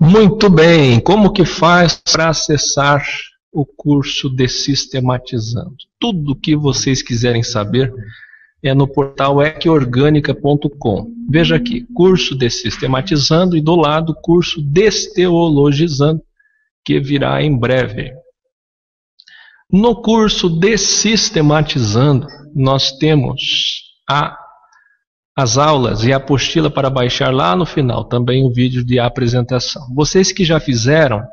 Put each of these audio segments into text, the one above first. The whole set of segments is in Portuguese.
Muito bem, como que faz para acessar o curso Desistematizando? Tudo o que vocês quiserem saber é no portal ecorgânica.com. Veja aqui, curso Desistematizando e do lado curso Desteologizando, que virá em breve. No curso Desistematizando, nós temos as aulas e a apostila para baixar lá no final, também o vídeo de apresentação. Vocês que já fizeram,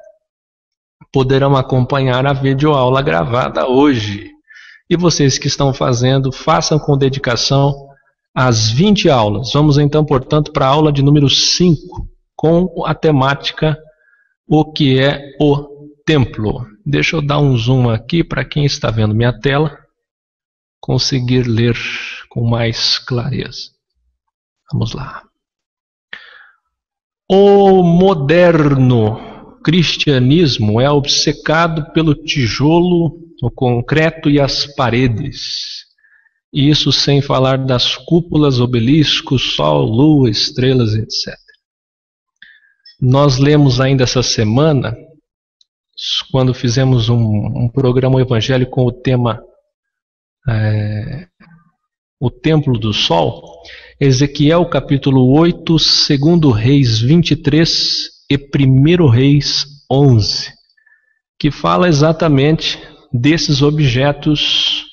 poderão acompanhar a videoaula gravada hoje. E vocês que estão fazendo, façam com dedicação as 20 aulas. Vamos então, portanto, para a aula de número 5, com a temática O que é o templo. Deixa eu dar um zoom aqui para quem está vendo minha tela conseguir ler com mais clareza. Vamos lá. O moderno cristianismo é obcecado pelo tijolo, o concreto e as paredes. E isso sem falar das cúpulas, obeliscos, sol, lua, estrelas, etc. Nós lemos ainda essa semana, quando fizemos um programa evangélico com o tema O Templo do Sol, Ezequiel capítulo 8, 2 Reis 23 e 1 Reis 11, que fala exatamente desses objetos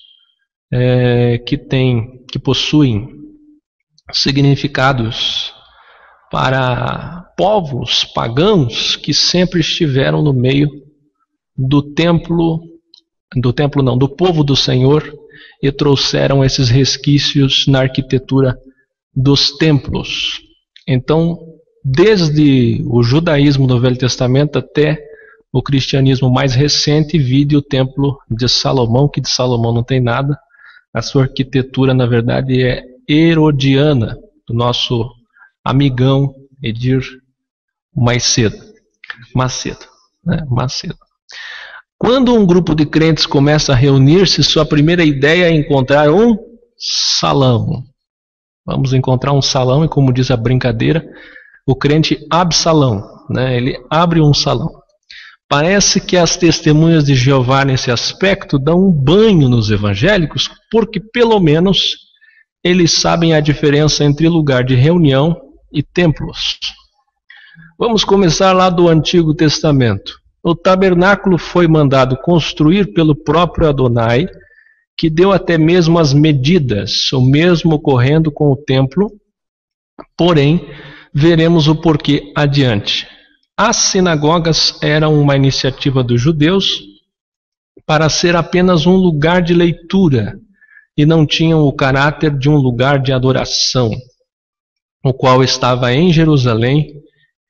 que possuem significados para povos pagãos que sempre estiveram no meio do povo do Senhor e trouxeram esses resquícios na arquitetura dos templos. Então, desde o judaísmo do Velho Testamento até o cristianismo mais recente, vide o templo de Salomão, que de Salomão não tem nada. A sua arquitetura, na verdade, é herodiana, do nosso amigão Edir Macedo. Quando um grupo de crentes começa a reunir-se, sua primeira ideia é encontrar um salão. Vamos encontrar um salão, e como diz a brincadeira, o crente abre salão, ele abre um salão. Parece que as testemunhas de Jeová nesse aspecto dão um banho nos evangélicos, porque pelo menos eles sabem a diferença entre lugar de reunião e templos. Vamos começar lá do Antigo Testamento. O tabernáculo foi mandado construir pelo próprio Adonai, que deu até mesmo as medidas, o mesmo ocorrendo com o templo, porém, veremos o porquê adiante. As sinagogas eram uma iniciativa dos judeus para ser apenas um lugar de leitura e não tinham o caráter de um lugar de adoração, o qual estava em Jerusalém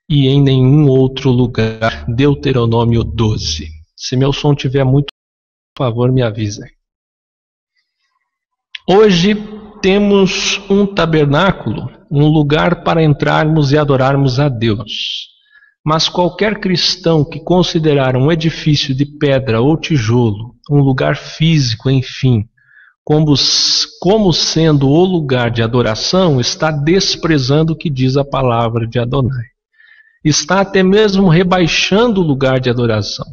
e em nenhum outro lugar. Deuteronômio 12. Se meu som tiver muito, por favor, me avisa. Hoje temos um tabernáculo, um lugar para entrarmos e adorarmos a Deus. Mas qualquer cristão que considerar um edifício de pedra ou tijolo, um lugar físico, enfim, como sendo o lugar de adoração, está desprezando o que diz a palavra de Adonai. Está até mesmo rebaixando o lugar de adoração.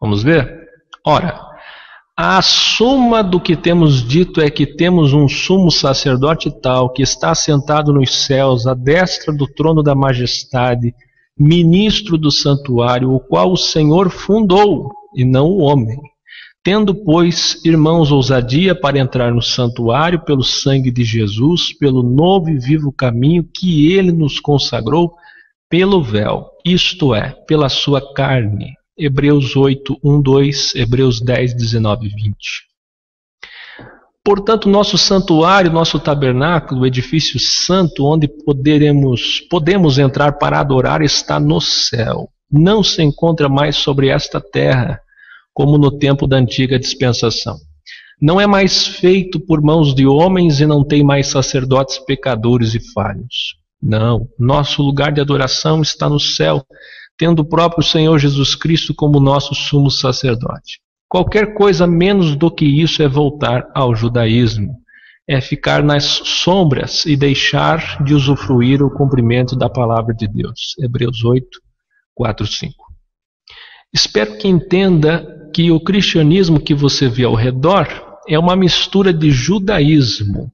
Vamos ver? Ora, a suma do que temos dito é que temos um sumo sacerdote tal, que está sentado nos céus, à destra do trono da majestade, ministro do santuário, o qual o Senhor fundou, e não o homem. Tendo, pois, irmãos, ousadia para entrar no santuário pelo sangue de Jesus, pelo novo e vivo caminho que ele nos consagrou, pelo véu, isto é, pela sua carne. Hebreus 8, 1, 2, Hebreus 10, 19 e 20. Portanto, nosso santuário, nosso tabernáculo, o edifício santo, onde podemos entrar para adorar, está no céu. Não se encontra mais sobre esta terra, como no tempo da antiga dispensação. Não é mais feito por mãos de homens e não tem mais sacerdotes pecadores e falhos. Não, nosso lugar de adoração está no céu, tendo o próprio Senhor Jesus Cristo como nosso sumo sacerdote. Qualquer coisa menos do que isso é voltar ao judaísmo, é ficar nas sombras e deixar de usufruir o cumprimento da palavra de Deus. Hebreus 8, 4, 5. Espero que entenda que o cristianismo que você vê ao redor é uma mistura de judaísmo.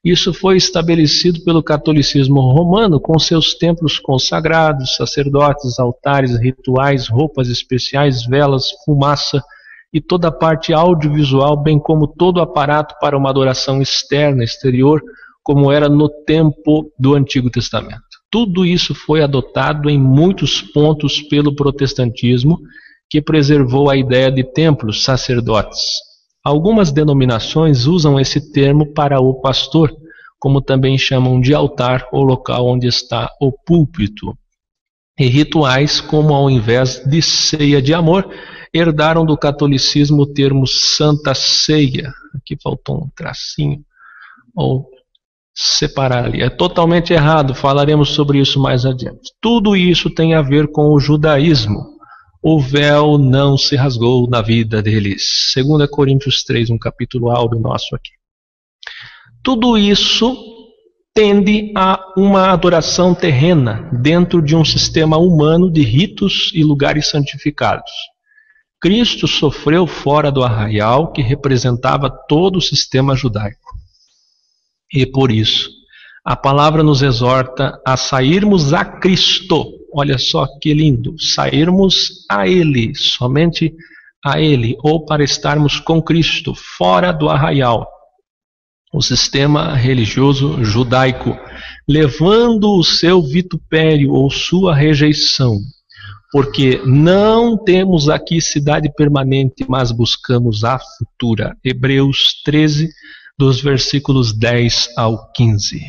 Isso foi estabelecido pelo catolicismo romano com seus templos consagrados, sacerdotes, altares, rituais, roupas especiais, velas, fumaça e toda a parte audiovisual, bem como todo o aparato para uma adoração externa, exterior, como era no tempo do Antigo Testamento. Tudo isso foi adotado em muitos pontos pelo protestantismo, que preservou a ideia de templos, sacerdotes. Algumas denominações usam esse termo para o pastor, como também chamam de altar o local onde está o púlpito. E rituais, como ao invés de ceia de amor, herdaram do catolicismo o termo Santa Ceia. Aqui faltou um tracinho, ou separar ali. É totalmente errado, falaremos sobre isso mais adiante. Tudo isso tem a ver com o judaísmo. O véu não se rasgou na vida deles. 2 Coríntios 3, um capítulo áureo nosso aqui. Tudo isso tende a uma adoração terrena dentro de um sistema humano de ritos e lugares santificados. Cristo sofreu fora do arraial que representava todo o sistema judaico. E por isso, a palavra nos exorta a sairmos a Cristo. Olha só que lindo, sairmos a Ele, somente a Ele, ou para estarmos com Cristo, fora do arraial, o sistema religioso judaico, levando o seu vitupério ou sua rejeição, porque não temos aqui cidade permanente, mas buscamos a futura. Hebreus 13, dos versículos 10 ao 15.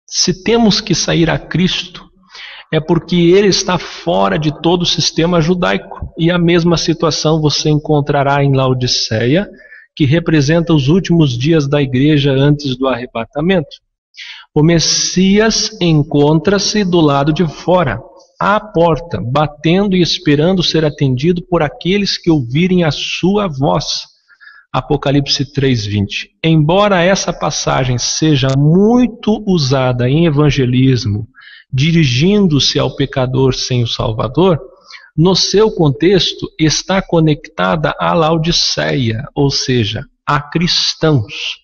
Se temos que sair a Cristo, é porque Ele está fora de todo o sistema judaico. E a mesma situação você encontrará em Laodiceia, que representa os últimos dias da igreja antes do arrebatamento. O Messias encontra-se do lado de fora, à porta, batendo e esperando ser atendido por aqueles que ouvirem a sua voz. Apocalipse 3:20. Embora essa passagem seja muito usada em evangelismo, dirigindo-se ao pecador sem o Salvador, no seu contexto está conectada à Laodiceia, ou seja, a cristãos.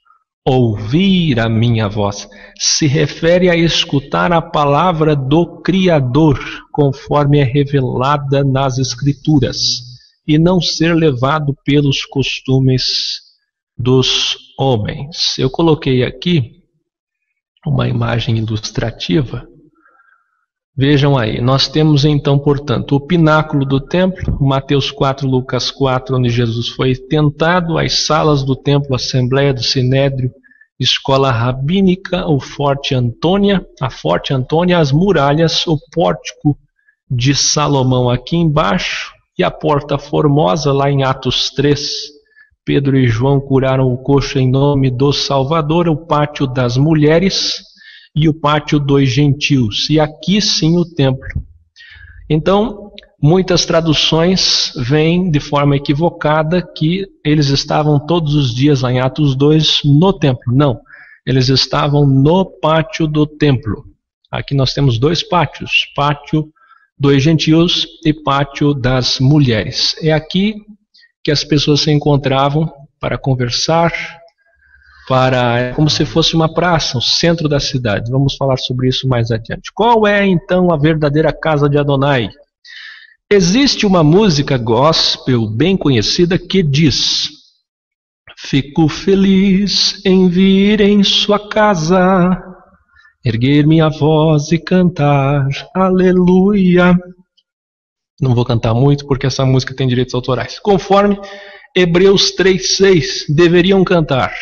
Ouvir a minha voz se refere a escutar a palavra do Criador, conforme é revelada nas Escrituras, e não ser levado pelos costumes dos homens. Eu coloquei aqui uma imagem ilustrativa. Vejam aí, nós temos então, portanto, o pináculo do templo, Mateus 4, Lucas 4, onde Jesus foi tentado, as salas do templo, Assembleia do Sinédrio, Escola Rabínica, o Forte Antônia, a Forte Antônia, as muralhas, o Pórtico de Salomão aqui embaixo, e a Porta Formosa, lá em Atos 3, Pedro e João curaram o coxo em nome do Salvador, o Pátio das Mulheres e o Pátio dos Gentios, e aqui sim o templo. Então, muitas traduções vêm de forma equivocada que eles estavam todos os dias lá em Atos 2 no templo. Não, eles estavam no pátio do templo. Aqui nós temos dois pátios, Pátio dos Gentios e Pátio das Mulheres. É aqui que as pessoas se encontravam para conversar, como se fosse uma praça, o centro da cidade. Vamos falar sobre isso mais adiante. Qual é então a verdadeira casa de Adonai? Existe uma música gospel bem conhecida que diz: fico feliz em vir em sua casa, erguer minha voz e cantar aleluia. Não vou cantar muito porque essa música tem direitos autorais. Conforme Hebreus 3:6, deveriam cantar: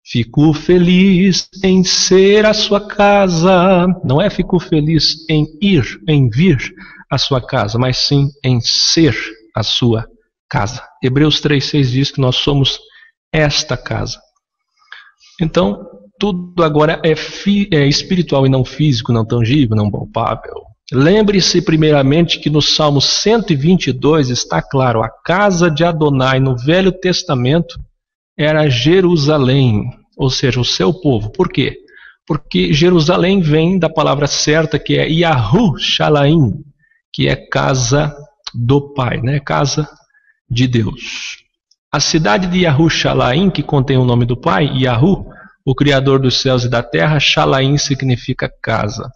fico feliz em ser a sua casa. Não é fico feliz em ir, em vir à sua casa, mas sim em ser a sua casa. Hebreus 3:6 diz que nós somos esta casa. Então, tudo agora é espiritual e não físico, não tangível, não palpável. Lembre-se primeiramente que no Salmo 122 está claro, a casa de Adonai no Velho Testamento era Jerusalém, ou seja, o seu povo. Por quê? Porque Jerusalém vem da palavra certa que é Yahushalaim, que é casa do Pai, né? Casa de Deus. A cidade de Yahushalaim, que contém o nome do Pai, Yahu, o Criador dos céus e da terra, Shalaim significa casa.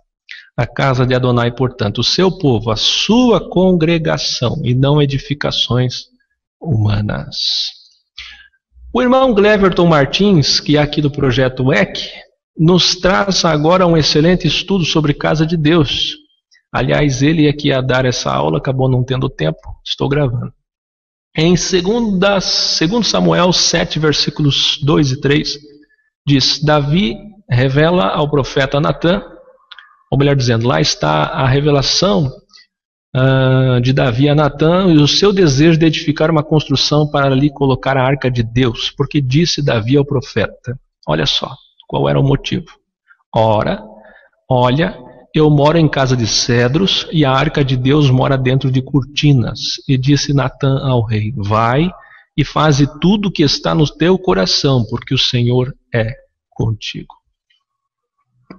A casa de Adonai, portanto, o seu povo, a sua congregação, e não edificações humanas. O irmão Gleverton Martins, que é aqui do projeto EC, nos traz agora um excelente estudo sobre casa de Deus. Aliás, ele aqui ia dar essa aula, acabou não tendo tempo, estou gravando. Em 2 Samuel 7, versículos 2 e 3, diz: Davi revela ao profeta Natã, ou melhor dizendo, lá está a revelação de Davi a Natã e o seu desejo de edificar uma construção para ali colocar a arca de Deus, porque disse Davi ao profeta, olha só, qual era o motivo? Ora, olha, eu moro em casa de cedros e a arca de Deus mora dentro de cortinas. E disse Natã ao rei, vai e faze tudo o que está no teu coração, porque o Senhor é contigo.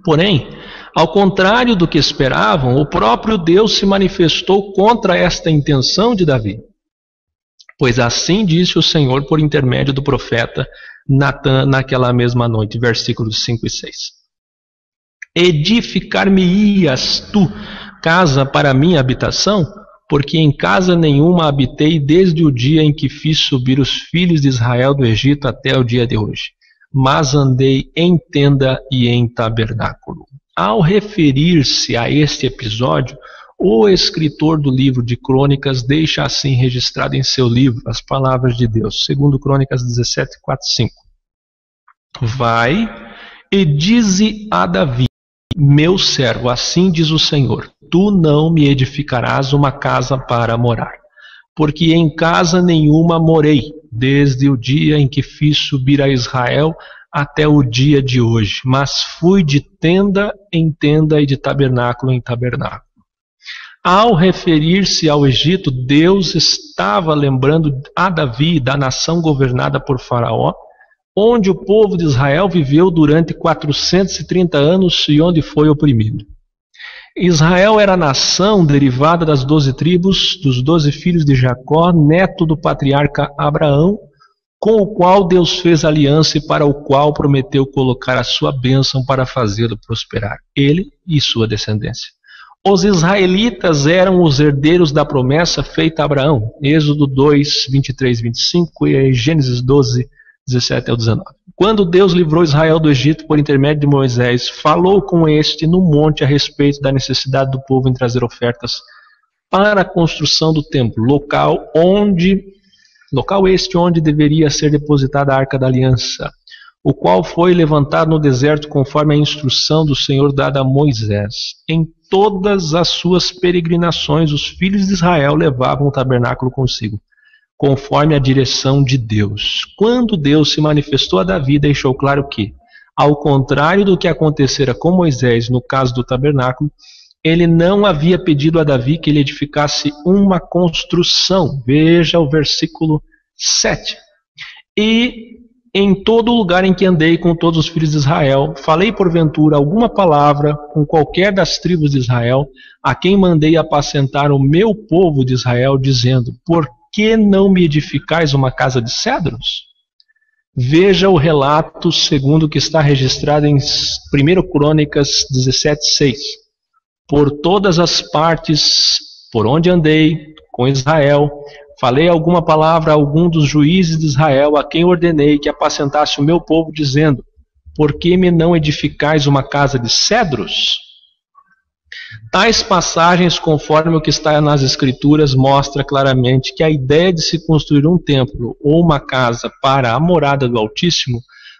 Porém, ao contrário do que esperavam, o próprio Deus se manifestou contra esta intenção de Davi. Pois assim disse o Senhor por intermédio do profeta Natã naquela mesma noite, versículos 5 e 6. Edificar-me-ias tu casa para minha habitação? Porque em casa nenhuma habitei desde o dia em que fiz subir os filhos de Israel do Egito até o dia de hoje. Mas andei em tenda e em tabernáculo. Ao referir-se a este episódio, o escritor do livro de Crônicas deixa assim registrado em seu livro as palavras de Deus, segundo Crônicas 17, 4, 5. Vai e dize a Davi, meu servo, assim diz o Senhor, tu não me edificarás uma casa para morar, porque em casa nenhuma morei, desde o dia em que fiz subir a Israel até o dia de hoje, mas fui de tenda em tenda e de tabernáculo em tabernáculo. Ao referir-se ao Egito, Deus estava lembrando a Davi da nação governada por Faraó, onde o povo de Israel viveu durante 430 anos e onde foi oprimido. Israel era a nação derivada das 12 tribos, dos 12 filhos de Jacó, neto do patriarca Abraão, com o qual Deus fez aliança e para o qual prometeu colocar a sua bênção para fazê-lo prosperar, ele e sua descendência. Os israelitas eram os herdeiros da promessa feita a Abraão, Êxodo 2, 23, 25 e Gênesis 12, 17 ao 19. Quando Deus livrou Israel do Egito por intermédio de Moisés, falou com este no monte a respeito da necessidade do povo em trazer ofertas para a construção do templo, local este onde deveria ser depositada a Arca da Aliança, o qual foi levantado no deserto conforme a instrução do Senhor dada a Moisés. Em todas as suas peregrinações, os filhos de Israel levavam o tabernáculo consigo, conforme a direção de Deus. Quando Deus se manifestou a Davi, deixou claro que, ao contrário do que acontecera com Moisés no caso do tabernáculo, ele não havia pedido a Davi que ele edificasse uma construção. Veja o versículo 7. E em todo lugar em que andei com todos os filhos de Israel, falei porventura alguma palavra com qualquer das tribos de Israel, a quem mandei apacentar o meu povo de Israel, dizendo, por que não me edificais uma casa de cedros? Veja o relato segundo que está registrado em 1 Crônicas 17:6. Por todas as partes por onde andei com Israel, falei alguma palavra a algum dos juízes de Israel, a quem ordenei que apacentasse o meu povo, dizendo, por que me não edificais uma casa de cedros? Tais passagens, conforme o que está nas Escrituras, mostra claramente que a ideia de se construir um templo ou uma casa para a morada do Altíssimo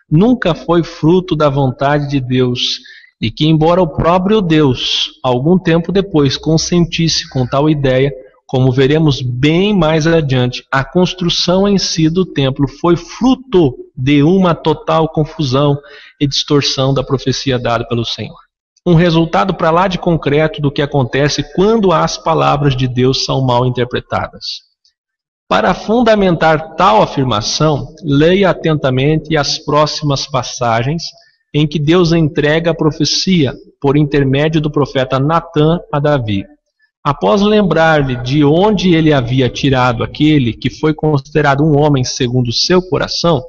nunca foi fruto da vontade de Deus, e que, embora o próprio Deus, algum tempo depois, consentisse com tal ideia, como veremos bem mais adiante, a construção em si do templo foi fruto de uma total confusão e distorção da profecia dada pelo Senhor. Um resultado para lá de concreto do que acontece quando as palavras de Deus são mal interpretadas. Para fundamentar tal afirmação, leia atentamente as próximas passagens em que Deus entrega a profecia por intermédio do profeta Natã a Davi. Após lembrar-lhe de onde ele havia tirado aquele que foi considerado um homem segundo o seu coração,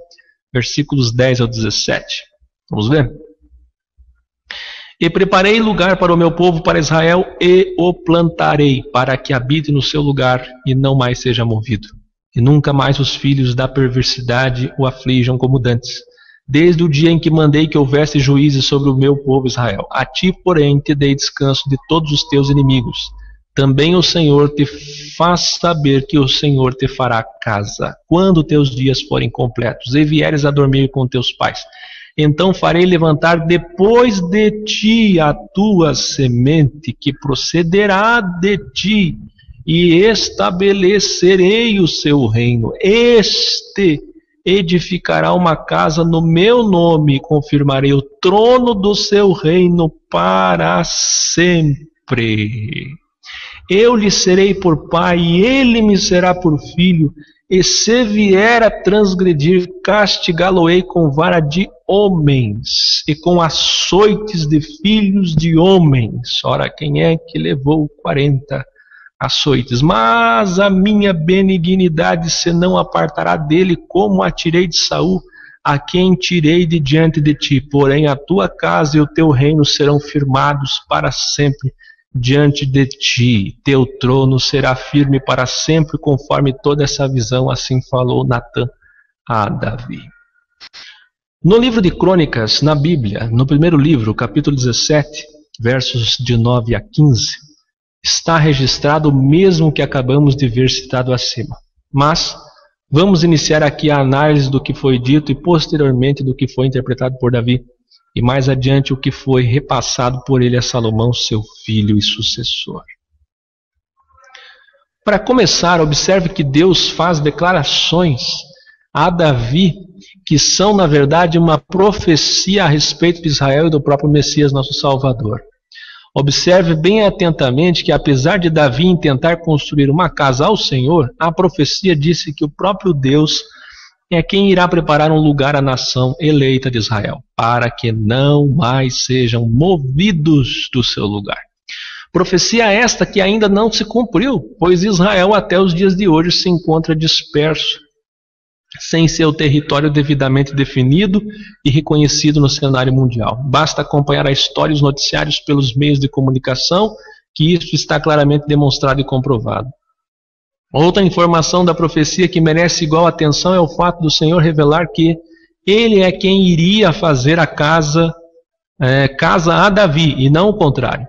versículos 10 ao 17. Vamos ver? E preparei lugar para o meu povo, para Israel, e o plantarei, para que habite no seu lugar e não mais seja movido. E nunca mais os filhos da perversidade o aflijam como dantes. Desde o dia em que mandei que houvesse juízes sobre o meu povo Israel. A ti, porém, te dei descanso de todos os teus inimigos. Também o Senhor te faz saber que o Senhor te fará casa, quando teus dias forem completos, e vieres a dormir com teus pais. Então farei levantar depois de ti a tua semente, que procederá de ti, e estabelecerei o seu reino. Este edificará uma casa no meu nome, e confirmarei o trono do seu reino para sempre. Eu lhe serei por pai, e ele me será por filho. E se vier a transgredir, castigá-lo-ei com vara de homens e com açoites de filhos de homens. Ora, quem é que levou 40 açoites? Mas a minha benignidade se não apartará dele, como a tirei de Saul, a quem tirei de diante de ti. Porém, a tua casa e o teu reino serão firmados para sempre diante de ti. Teu trono será firme para sempre, conforme toda essa visão. Assim falou Natã a Davi. No livro de Crônicas, na Bíblia, no primeiro livro, capítulo 17, versos de 9 a 15, está registrado o mesmo que acabamos de ver citado acima. Mas vamos iniciar aqui a análise do que foi dito e posteriormente do que foi interpretado por Davi, e mais adiante o que foi repassado por ele a Salomão, seu filho e sucessor. Para começar, observe que Deus faz declarações a Davi que são, na verdade, uma profecia a respeito de Israel e do próprio Messias, nosso Salvador. Observe bem atentamente que, apesar de Davi intentar construir uma casa ao Senhor, a profecia disse que o próprio Deus é quem irá preparar um lugar à nação eleita de Israel, para que não mais sejam movidos do seu lugar. Profecia esta que ainda não se cumpriu, pois Israel até os dias de hoje se encontra disperso, sem seu território devidamente definido e reconhecido no cenário mundial. Basta acompanhar a história e os noticiários pelos meios de comunicação, que isso está claramente demonstrado e comprovado. Outra informação da profecia que merece igual atenção é o fato do Senhor revelar que ele é quem iria fazer a casa a Davi, e não o contrário.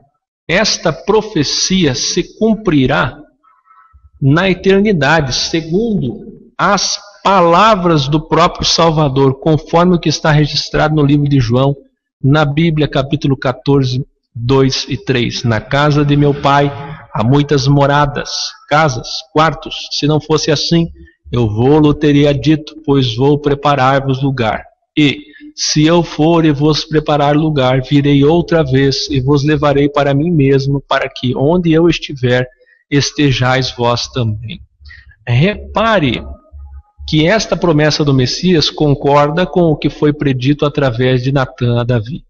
Esta profecia se cumprirá na eternidade, segundo as palavras do próprio Salvador, conforme o que está registrado no livro de João, na Bíblia, capítulo 14, 2 e 3. Na casa de meu pai há muitas moradas, casas, quartos. Se não fosse assim, eu vou-lo teria dito, pois vou preparar-vos lugar. E, se eu for e vos preparar lugar, virei outra vez e vos levarei para mim mesmo, para que, onde eu estiver, estejais vós também. Repare que esta promessa do Messias concorda com o que foi predito através de Natã a Davi,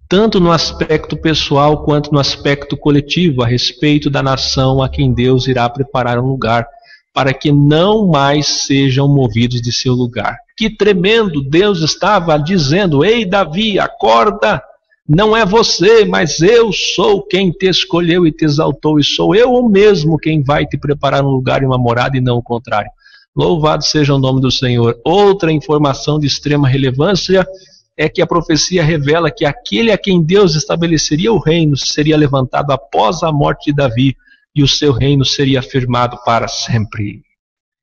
tanto no aspecto pessoal quanto no aspecto coletivo, a respeito da nação a quem Deus irá preparar um lugar, para que não mais sejam movidos de seu lugar. Que tremendo! Deus estava dizendo: ei Davi, acorda! Não é você, mas eu sou quem te escolheu e te exaltou, e sou eu mesmo quem vai te preparar um lugar e uma morada, e não o contrário. Louvado seja o nome do Senhor. Outra informação de extrema relevância é que a profecia revela que aquele a quem Deus estabeleceria o reino seria levantado após a morte de Davi, e o seu reino seria firmado para sempre.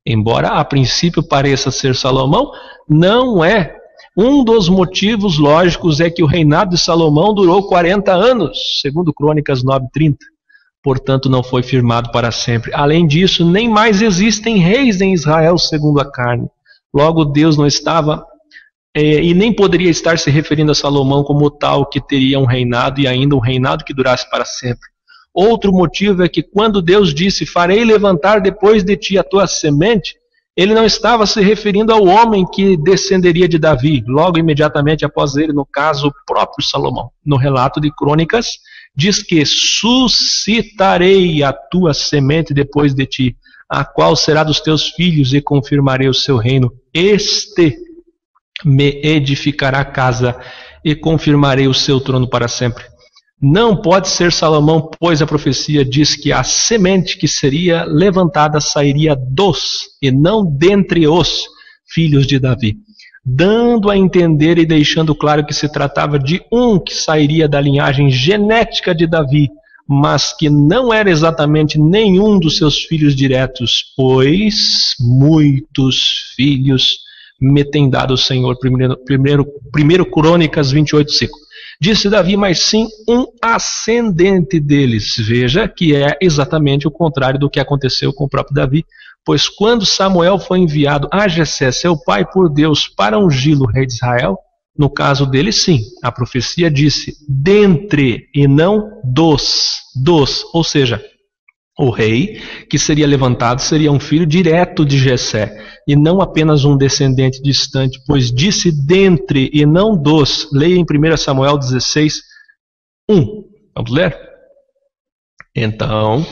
Embora a princípio pareça ser Salomão, não é. Um dos motivos lógicos é que o reinado de Salomão durou 40 anos, segundo Crônicas 9:30. Portanto, não foi firmado para sempre. Além disso, nem mais existem reis em Israel segundo a carne. Logo, Deus não estava e nem poderia estar se referindo a Salomão como tal que teria um reinado, e ainda um reinado que durasse para sempre. Outro motivo é que quando Deus disse: farei levantar depois de ti a tua semente, ele não estava se referindo ao homem que descenderia de Davi, logo imediatamente após ele, no caso, o próprio Salomão. No relato de Crônicas, diz que suscitarei a tua semente depois de ti, a qual será dos teus filhos, e confirmarei o seu reino. Este me edificará casa, e confirmarei o seu trono para sempre. Não pode ser Salomão, pois a profecia diz que a semente que seria levantada sairia dos, e não dentre os, filhos de Davi, dando a entender e deixando claro que se tratava de um que sairia da linhagem genética de Davi, mas que não era exatamente nenhum dos seus filhos diretos, pois muitos filhos me tem dado o Senhor. Primeiro Crônicas 28:5. Disse Davi, mas sim um ascendente deles. Veja que é exatamente o contrário do que aconteceu com o próprio Davi, pois quando Samuel foi enviado a Jessé, seu pai, por Deus para ungí-lo rei de Israel, no caso dele sim, a profecia disse dentre e não dos, ou seja, o rei que seria levantado seria um filho direto de Jessé, e não apenas um descendente distante, pois disse dentre e não dos. Leia em 1 Samuel 16, 1. Vamos ler? Então,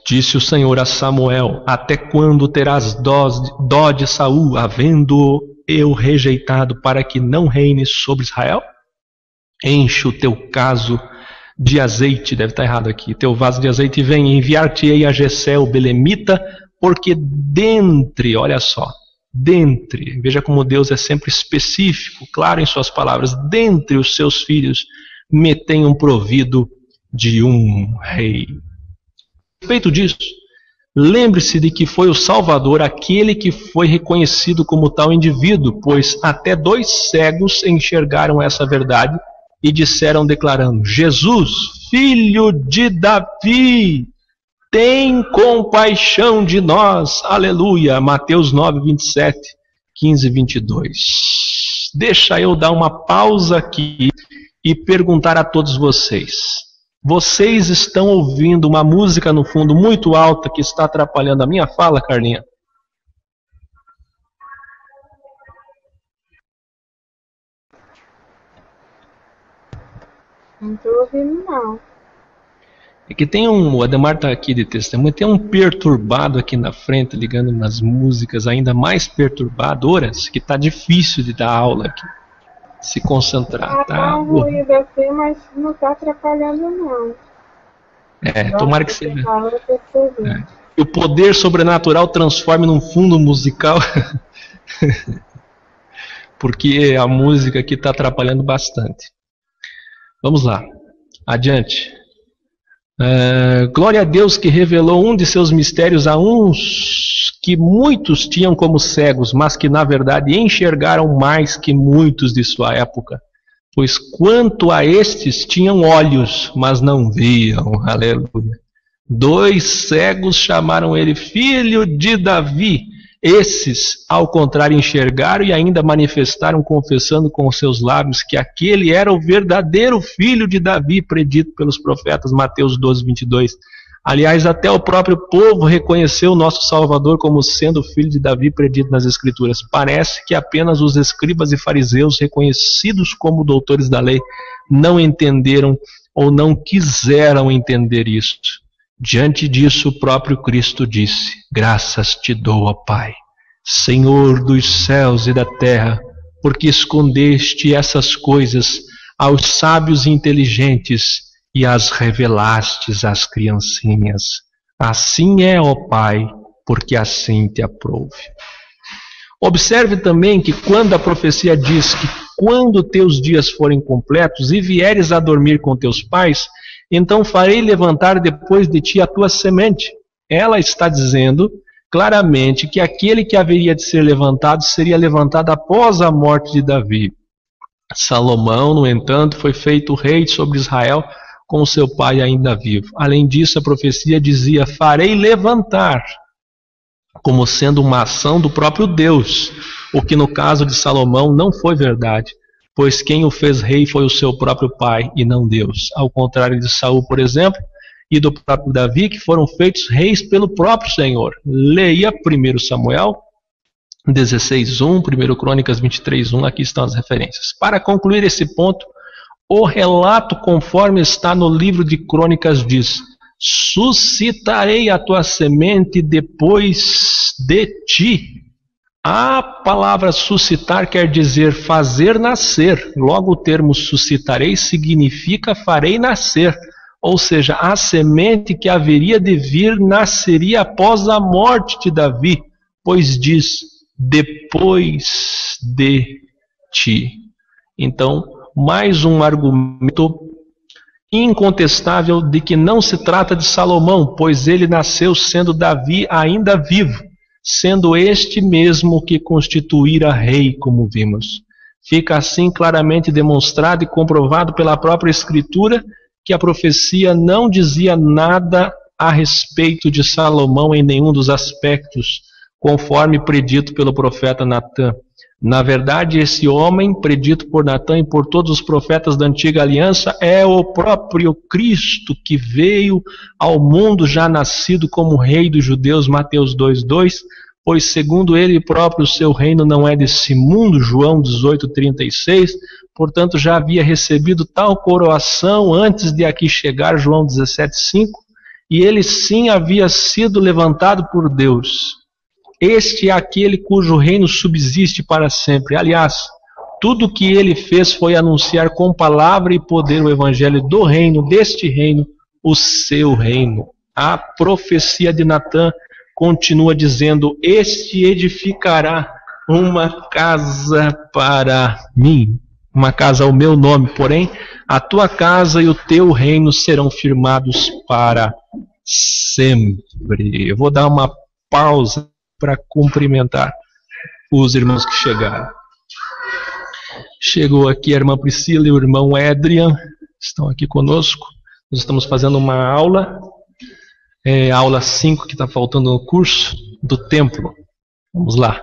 disse o Senhor a Samuel, até quando terás dó de Saul, havendo eu rejeitado, para que não reines sobre Israel? Enche o teu caso de azeite, deve estar errado aqui, teu vaso de azeite, e vem, enviar-te-ei a Jessé, o belemita, porque dentre, olha só, dentre, veja como Deus é sempre específico, claro em suas palavras, dentre os seus filhos me tenham provido de um rei. A respeito disso, lembre-se de que foi o Salvador aquele que foi reconhecido como tal indivíduo, pois até 2 cegos enxergaram essa verdade e disseram declarando, Jesus, filho de Davi, tem compaixão de nós, aleluia. Mateus 9, 27, 15 e 22. Deixa eu dar uma pausa aqui e perguntar a todos vocês. Vocês estão ouvindo uma música no fundo muito alta que está atrapalhando a minha fala, Carlinha? Não estou ouvindo, não. É que tem o Ademar está aqui de testemunha, tem um perturbado aqui na frente, ligando umas músicas ainda mais perturbadoras, que está difícil de dar aula aqui, se concentrar. Tá um ruído assim, mas não está atrapalhando, não. Tomara que seja. Que o poder sobrenatural transforme num fundo musical, porque a música aqui está atrapalhando bastante. Vamos lá, adiante. Glória a Deus que revelou um de seus mistérios a uns que muitos tinham como cegos, mas que na verdade enxergaram mais que muitos de sua época. Pois quanto a estes tinham olhos, mas não viam. Aleluia. 2 cegos chamaram ele filho de Davi. Esses, ao contrário, enxergaram e ainda manifestaram, confessando com os seus lábios que aquele era o verdadeiro filho de Davi, predito pelos profetas. Mateus 12, 22. Aliás, até o próprio povo reconheceu o nosso Salvador como sendo o filho de Davi, predito nas Escrituras. Parece que apenas os escribas e fariseus, reconhecidos como doutores da lei, não entenderam ou não quiseram entender isto. Diante disso, o próprio Cristo disse, graças te dou, ó Pai, Senhor dos céus e da terra, porque escondeste essas coisas aos sábios e inteligentes e as revelastes às criancinhas. Assim é, ó Pai, porque assim te aprouve. Observe também que quando a profecia diz que quando teus dias forem completos e vieres a dormir com teus pais, então farei levantar depois de ti a tua semente. Ela está dizendo claramente que aquele que haveria de ser levantado seria levantado após a morte de Davi. Salomão, no entanto, foi feito rei sobre Israel com seu pai ainda vivo. Além disso, a profecia dizia, farei levantar, como sendo uma ação do próprio Deus, o que no caso de Salomão não foi verdade, pois quem o fez rei foi o seu próprio pai e não Deus. Ao contrário de Saul, por exemplo, e do próprio Davi, que foram feitos reis pelo próprio Senhor. Leia 1 Samuel 16:1, 1 Crônicas 23:1, aqui estão as referências. Para concluir esse ponto, O relato, conforme está no livro de Crônicas, diz: suscitarei a tua semente depois de ti. A palavra suscitar quer dizer fazer nascer. Logo, o termo suscitarei significa farei nascer. Ou seja, a semente que haveria de vir nasceria após a morte de Davi, pois diz, depois de ti. Então, mais um argumento incontestável de que não se trata de Salomão, pois ele nasceu sendo Davi ainda vivo, sendo este mesmo que constituíra rei, como vimos. Fica assim claramente demonstrado e comprovado pela própria Escritura que a profecia não dizia nada a respeito de Salomão em nenhum dos aspectos, conforme predito pelo profeta Natã. Na verdade, esse homem, predito por Natã e por todos os profetas da antiga aliança, é o próprio Cristo que veio ao mundo já nascido como rei dos judeus, Mateus 2:2, pois segundo ele próprio o seu reino não é desse mundo, João 18:36, portanto já havia recebido tal coroação antes de aqui chegar, João 17:5, e ele sim havia sido levantado por Deus. Este é aquele cujo reino subsiste para sempre. Aliás, tudo o que ele fez foi anunciar com palavra e poder o evangelho do reino, deste reino, o seu reino. A profecia de Natã continua dizendo: este edificará uma casa para mim, uma casa ao meu nome, porém a tua casa e o teu reino serão firmados para sempre. Eu vou dar uma pausa para cumprimentar os irmãos que chegaram. Chegou aqui a irmã Priscila e o irmão Edrian, estão aqui conosco. Nós estamos fazendo uma aula, aula 5 que está faltando no curso do templo. Vamos lá.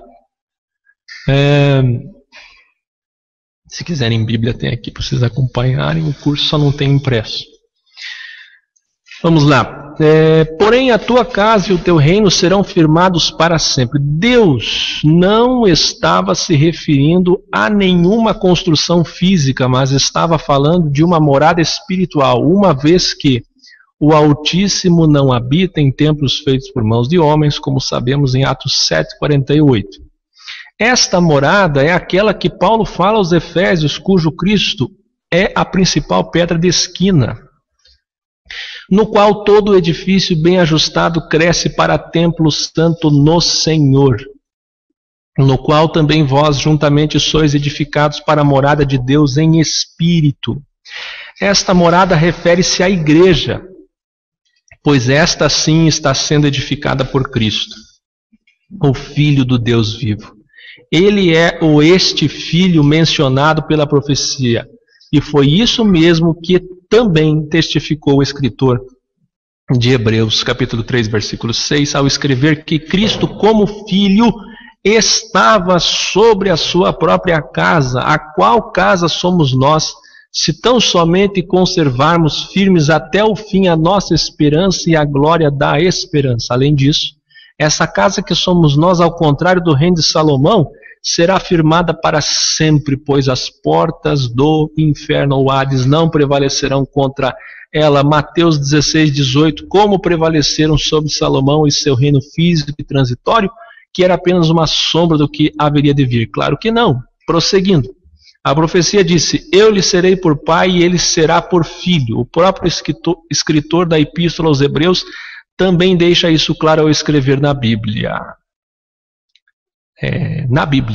Se quiserem Bíblia, tem aqui para vocês acompanharem. O curso só não tem impresso. Vamos lá. Porém a tua casa e o teu reino serão firmados para sempre. Deus não estava se referindo a nenhuma construção física, mas estava falando de uma morada espiritual, uma vez que o Altíssimo não habita em templos feitos por mãos de homens, como sabemos em Atos 7:48. Esta morada é aquela que Paulo fala aos Efésios, cujo Cristo é a principal pedra de esquina, no qual todo o edifício bem ajustado cresce para templo santo no Senhor, no qual também vós juntamente sois edificados para a morada de Deus em espírito. Esta morada refere-se à igreja, pois esta sim está sendo edificada por Cristo, o Filho do Deus vivo. Ele é este Filho mencionado pela profecia, e foi isso mesmo que também testificou o escritor de Hebreus, capítulo 3, versículo 6, ao escrever que Cristo, como Filho, estava sobre a sua própria casa, a qual casa somos nós, se tão somente conservarmos firmes até o fim a nossa esperança e a glória da esperança. Além disso, essa casa que somos nós, ao contrário do reino de Salomão, será firmada para sempre, pois as portas do inferno ou Hades não prevalecerão contra ela. Mateus 16:18, como prevaleceram sobre Salomão e seu reino físico e transitório, que era apenas uma sombra do que haveria de vir? Claro que não. Prosseguindo, a profecia disse: eu lhe serei por pai e ele será por filho. O próprio escritor da epístola aos Hebreus também deixa isso claro ao escrever na Bíblia.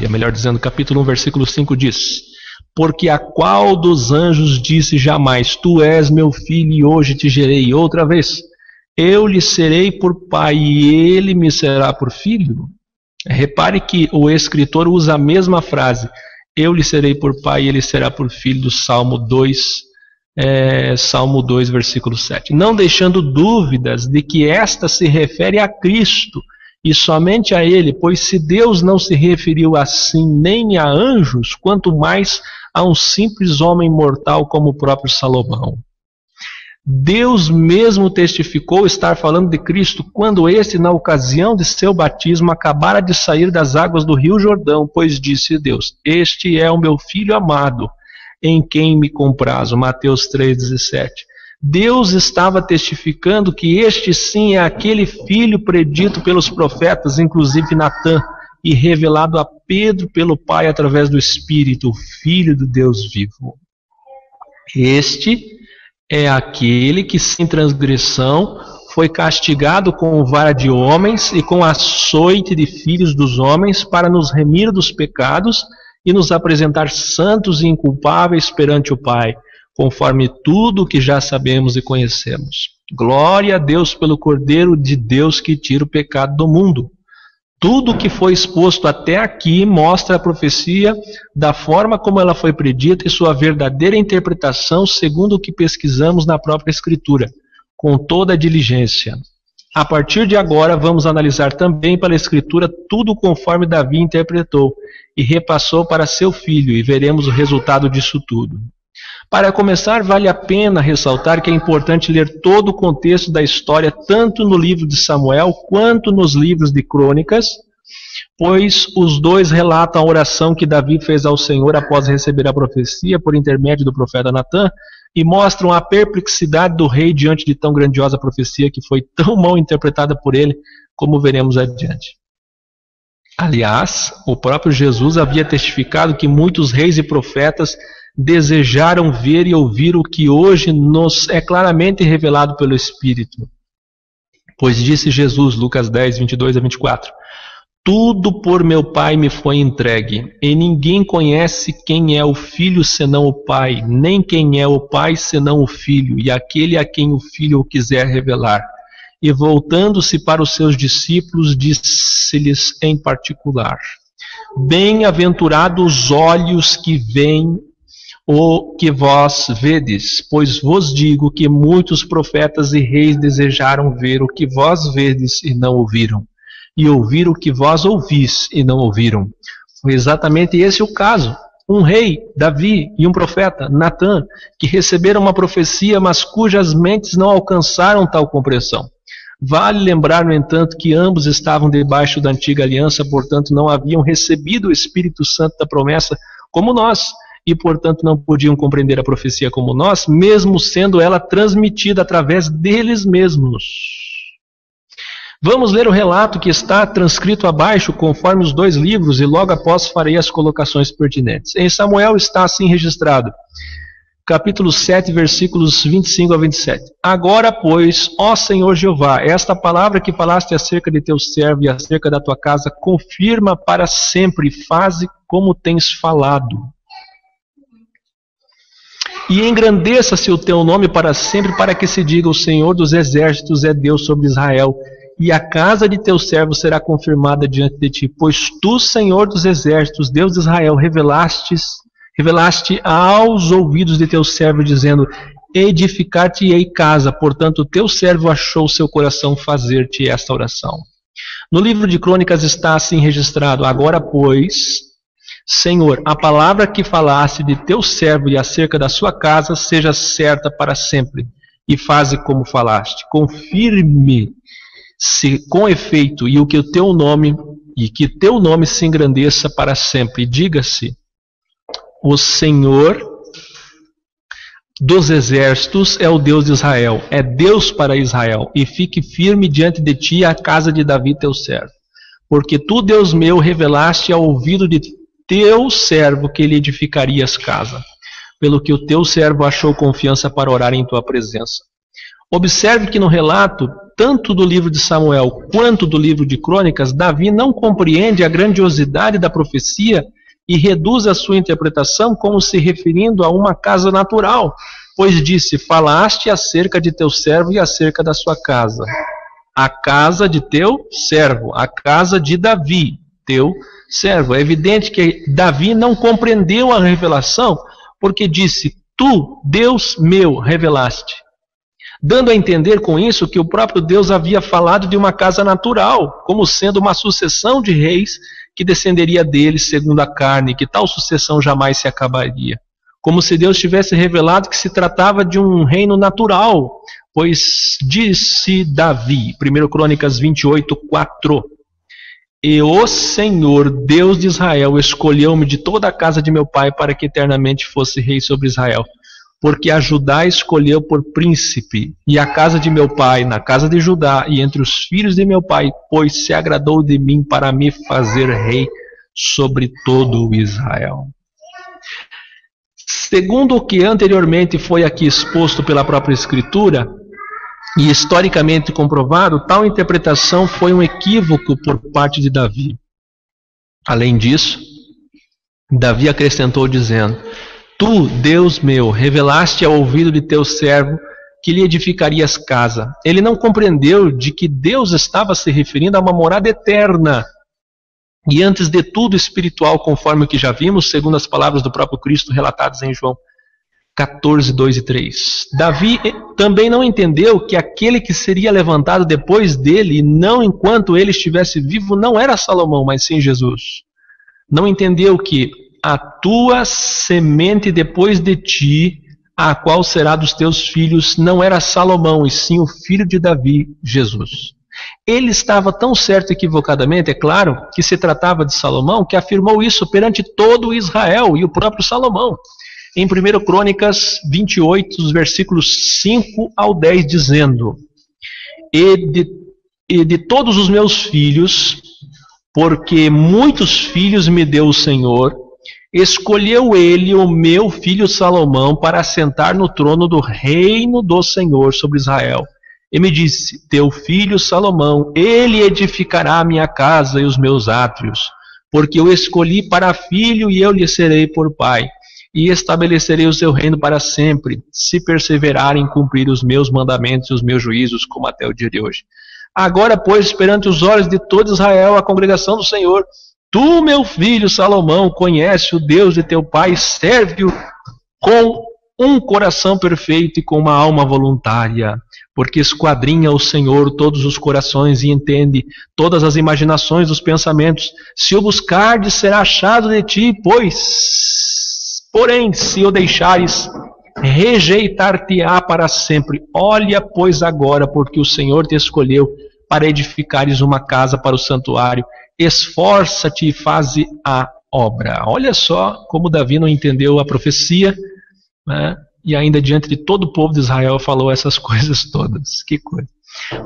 Melhor dizendo, capítulo 1, versículo 5 diz: porque a qual dos anjos disse jamais, tu és meu filho e hoje te gerei? Outra vez, eu lhe serei por pai e ele me será por filho. Repare que o escritor usa a mesma frase, eu lhe serei por pai e ele será por filho, do Salmo 2, versículo 7. Não deixando dúvidas de que esta se refere a Cristo, e somente a ele, pois se Deus não se referiu assim nem a anjos, quanto mais a um simples homem mortal como o próprio Salomão. Deus mesmo testificou estar falando de Cristo quando este, na ocasião de seu batismo, acabara de sair das águas do rio Jordão, pois disse Deus: este é o meu filho amado, em quem me comprazo. Mateus 3,17. Deus estava testificando que este sim é aquele filho predito pelos profetas, inclusive Natã, e revelado a Pedro pelo Pai através do Espírito, o Filho do Deus vivo. Este é aquele que, sem transgressão, foi castigado com vara de homens e com açoite de filhos dos homens, para nos remir dos pecados e nos apresentar santos e inculpáveis perante o Pai, conforme tudo o que já sabemos e conhecemos. Glória a Deus pelo Cordeiro de Deus que tira o pecado do mundo. Tudo o que foi exposto até aqui mostra a profecia da forma como ela foi predita e sua verdadeira interpretação segundo o que pesquisamos na própria Escritura, com toda a diligência. A partir de agora, vamos analisar também pela Escritura tudo conforme Davi interpretou e repassou para seu filho, e veremos o resultado disso tudo. Para começar, vale a pena ressaltar que é importante ler todo o contexto da história, tanto no livro de Samuel quanto nos livros de Crônicas, pois os dois relatam a oração que Davi fez ao Senhor após receber a profecia por intermédio do profeta Natã, e mostram a perplexidade do rei diante de tão grandiosa profecia que foi tão mal interpretada por ele, como veremos adiante. Aliás, o próprio Jesus havia testificado que muitos reis e profetas desejaram ver e ouvir o que hoje nos é claramente revelado pelo Espírito. Pois disse Jesus, Lucas 10, 22 a 24, tudo por meu Pai me foi entregue, e ninguém conhece quem é o Filho senão o Pai, nem quem é o Pai senão o Filho, e aquele a quem o Filho o quiser revelar. E voltando-se para os seus discípulos, disse-lhes em particular, bem-aventurados os olhos que veem o que vós vedes, pois vos digo que muitos profetas e reis desejaram ver o que vós vedes e não ouviram, e ouvir o que vós ouvis e não ouviram. Foi exatamente esse o caso. Um rei, Davi, e um profeta, Natã, que receberam uma profecia, mas cujas mentes não alcançaram tal compreensão. Vale lembrar, no entanto, que ambos estavam debaixo da antiga aliança, portanto não haviam recebido o Espírito Santo da promessa como nós, e portanto não podiam compreender a profecia como nós, mesmo sendo ela transmitida através deles mesmos. Vamos ler o relato que está transcrito abaixo, conforme os dois livros, e logo após farei as colocações pertinentes. Em Samuel está assim registrado, capítulo 7, versículos 25 a 27. Agora, pois, ó Senhor Jeová, esta palavra que falaste acerca de teu servo e acerca da tua casa, confirma para sempre, faze como tens falado. E engrandeça-se o teu nome para sempre, para que se diga, o Senhor dos exércitos é Deus sobre Israel, e a casa de teu servo será confirmada diante de ti, pois tu, Senhor dos exércitos, Deus de Israel, revelaste aos ouvidos de teu servo, dizendo, edificar-te-ei casa, portanto o teu servo achou seu coração fazer-te esta oração. No livro de Crônicas está assim registrado, agora pois, Senhor, a palavra que falaste de teu servo e acerca da sua casa seja certa para sempre, e faze como falaste, confirme-se com efeito, e que teu nome se engrandeça para sempre. Diga-se, o Senhor dos exércitos é o Deus de Israel, é Deus para Israel, e fique firme diante de ti a casa de Davi teu servo, porque tu, Deus meu, revelaste ao ouvido de teu servo que lhe edificarias casa, pelo que o teu servo achou confiança para orar em tua presença. Observe que no relato, tanto do livro de Samuel quanto do livro de Crônicas, Davi não compreende a grandiosidade da profecia e reduz a sua interpretação como se referindo a uma casa natural, pois disse, falaste acerca de teu servo e acerca da sua casa. A casa de teu servo, a casa de Davi, teu servo. É evidente que Davi não compreendeu a revelação, porque disse, tu, Deus meu, revelaste. Dando a entender com isso que o próprio Deus havia falado de uma casa natural, como sendo uma sucessão de reis que descenderia deles segundo a carne, e que tal sucessão jamais se acabaria. Como se Deus tivesse revelado que se tratava de um reino natural, pois disse Davi, 1 Crônicas 28, 4, E o Senhor, Deus de Israel, escolheu-me de toda a casa de meu pai para que eternamente fosse rei sobre Israel. Porque a Judá escolheu por príncipe, e a casa de meu pai, na casa de Judá, e entre os filhos de meu pai, pois se agradou de mim para me fazer rei sobre todo o Israel. Segundo o que anteriormente foi aqui exposto pela própria Escritura, e historicamente comprovado, tal interpretação foi um equívoco por parte de Davi. Além disso, Davi acrescentou dizendo: Tu, Deus meu, revelaste ao ouvido de teu servo que lhe edificarias casa. Ele não compreendeu de que Deus estava se referindo a uma morada eterna e antes de tudo espiritual, conforme o que já vimos, segundo as palavras do próprio Cristo relatadas em João 14, 2 e 3. Davi também não entendeu que aquele que seria levantado depois dele, não enquanto ele estivesse vivo, não era Salomão, mas sim Jesus. Não entendeu que a tua semente depois de ti, a qual será dos teus filhos, não era Salomão, e sim o filho de Davi, Jesus. Ele estava tão certo equivocadamente, é claro, que se tratava de Salomão, que afirmou isso perante todo Israel e o próprio Salomão. Em 1 Crônicas 28, os versículos 5 ao 10, dizendo: E de todos os meus filhos, porque muitos filhos me deu o Senhor, escolheu ele o meu filho Salomão para assentar no trono do reino do Senhor sobre Israel. E me disse: Teu filho Salomão, ele edificará a minha casa e os meus átrios, porque eu escolhi para filho e eu lhe serei por pai. E estabelecerei o seu reino para sempre, se perseverar em cumprir os meus mandamentos e os meus juízos, como até o dia de hoje. Agora, pois, perante os olhos de todo Israel, a congregação do Senhor, tu, meu filho Salomão, conhece o Deus de teu pai, serve-o com um coração perfeito e com uma alma voluntária, porque esquadrinha o Senhor todos os corações e entende todas as imaginações dos pensamentos. Se o buscardes, será achado de ti, porém, se o deixares, rejeitar-te-á para sempre. Olha, pois, agora, porque o Senhor te escolheu para edificares uma casa para o santuário. Esforça-te e faze a obra. Olha só como Davi não entendeu a profecia, né? E ainda diante de todo o povo de Israel falou essas coisas todas. Que coisa.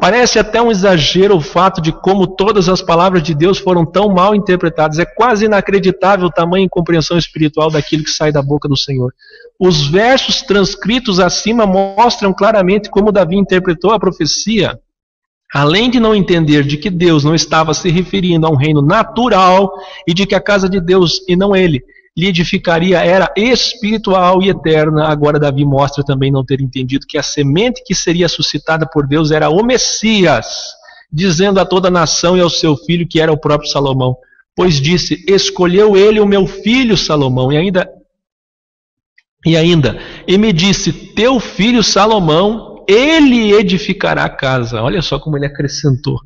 Parece até um exagero o fato de como todas as palavras de Deus foram tão mal interpretadas. É quase inacreditável o tamanho e compreensão espiritual daquilo que sai da boca do Senhor. Os versos transcritos acima mostram claramente como Davi interpretou a profecia. Além de não entender de que Deus não estava se referindo a um reino natural e de que a casa de Deus, e não ele, lhe edificaria era espiritual e eterna, agora Davi mostra também não ter entendido que a semente que seria suscitada por Deus era o Messias, dizendo a toda a nação e ao seu filho que era o próprio Salomão. Pois disse: escolheu ele o meu filho Salomão, e me disse: teu filho Salomão, ele edificará a casa. Olha só como ele acrescentou.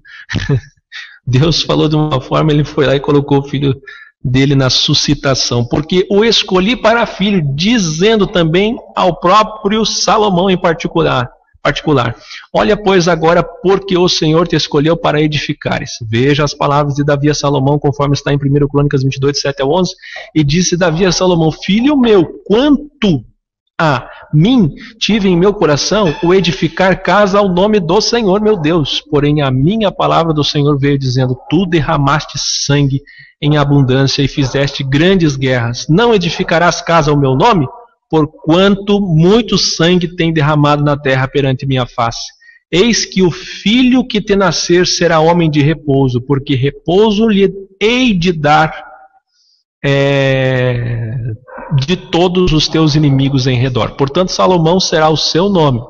Deus falou de uma forma, ele foi lá e colocou o filho dele na suscitação, porque o escolhi para filho, dizendo também ao próprio Salomão em particular. Olha, pois, agora, porque o Senhor te escolheu para edificares. Veja as palavras de Davi a Salomão, conforme está em 1 Crônicas 22, 7 a 11. E disse Davi a Salomão: filho meu, quanto a mim tive em meu coração o edificar casa ao nome do Senhor meu Deus. Porém a minha palavra do Senhor veio dizendo: tu derramaste sangue em abundância e fizeste grandes guerras. Não edificarás casa ao meu nome? Porquanto muito sangue tem derramado na terra perante minha face. Eis que o filho que te nascer será homem de repouso, porque repouso lhe hei de dar de todos os teus inimigos em redor. Portanto, Salomão será o seu nome.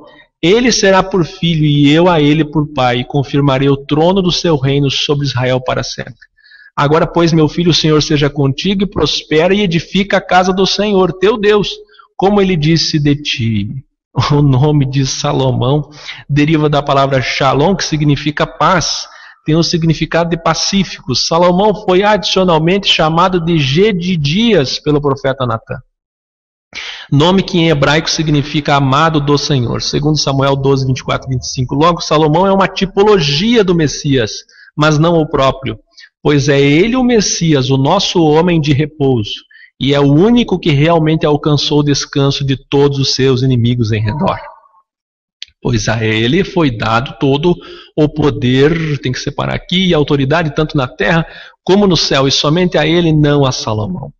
Ele será por filho e eu a ele por pai, e confirmarei o trono do seu reino sobre Israel para sempre. Agora, pois, meu filho, o Senhor seja contigo e prospera e edifica a casa do Senhor, teu Deus, como ele disse de ti. O nome de Salomão deriva da palavra shalom, que significa paz. Tem o significado de pacífico. Salomão foi adicionalmente chamado de Gedidias pelo profeta Natã. Nome que em hebraico significa amado do Senhor, segundo Samuel 12, 24 e 25. Logo, Salomão é uma tipologia do Messias, mas não o próprio. pois é ele o Messias, o nosso homem de repouso, e é o único que realmente alcançou o descanso de todos os seus inimigos em redor. Pois a ele foi dado todo o poder, tem que separar aqui, e a autoridade tanto na terra como no céu, e somente a ele, não a Salomão.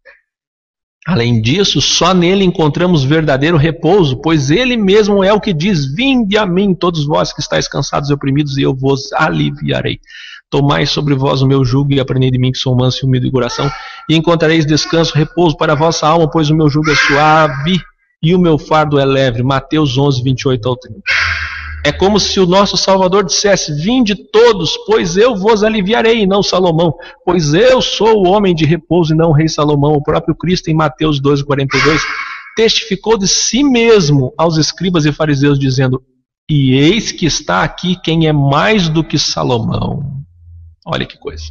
Além disso, só nele encontramos verdadeiro repouso, pois ele mesmo é o que diz: vinde a mim, todos vós que estáis cansados e oprimidos, e eu vos aliviarei. Tomai sobre vós o meu jugo e aprendei de mim, que sou manso e humilde de coração, e encontrareis descanso, repouso para a vossa alma, pois o meu jugo é suave e o meu fardo é leve. Mateus 11, 28 ao 30. É como se o nosso Salvador dissesse: vinde todos, pois eu vos aliviarei, e não Salomão, pois eu sou o homem de repouso e não o rei Salomão. O próprio Cristo, em Mateus 12, 42, testificou de si mesmo aos escribas e fariseus, dizendo: e eis que está aqui quem é mais do que Salomão. Olha que coisa.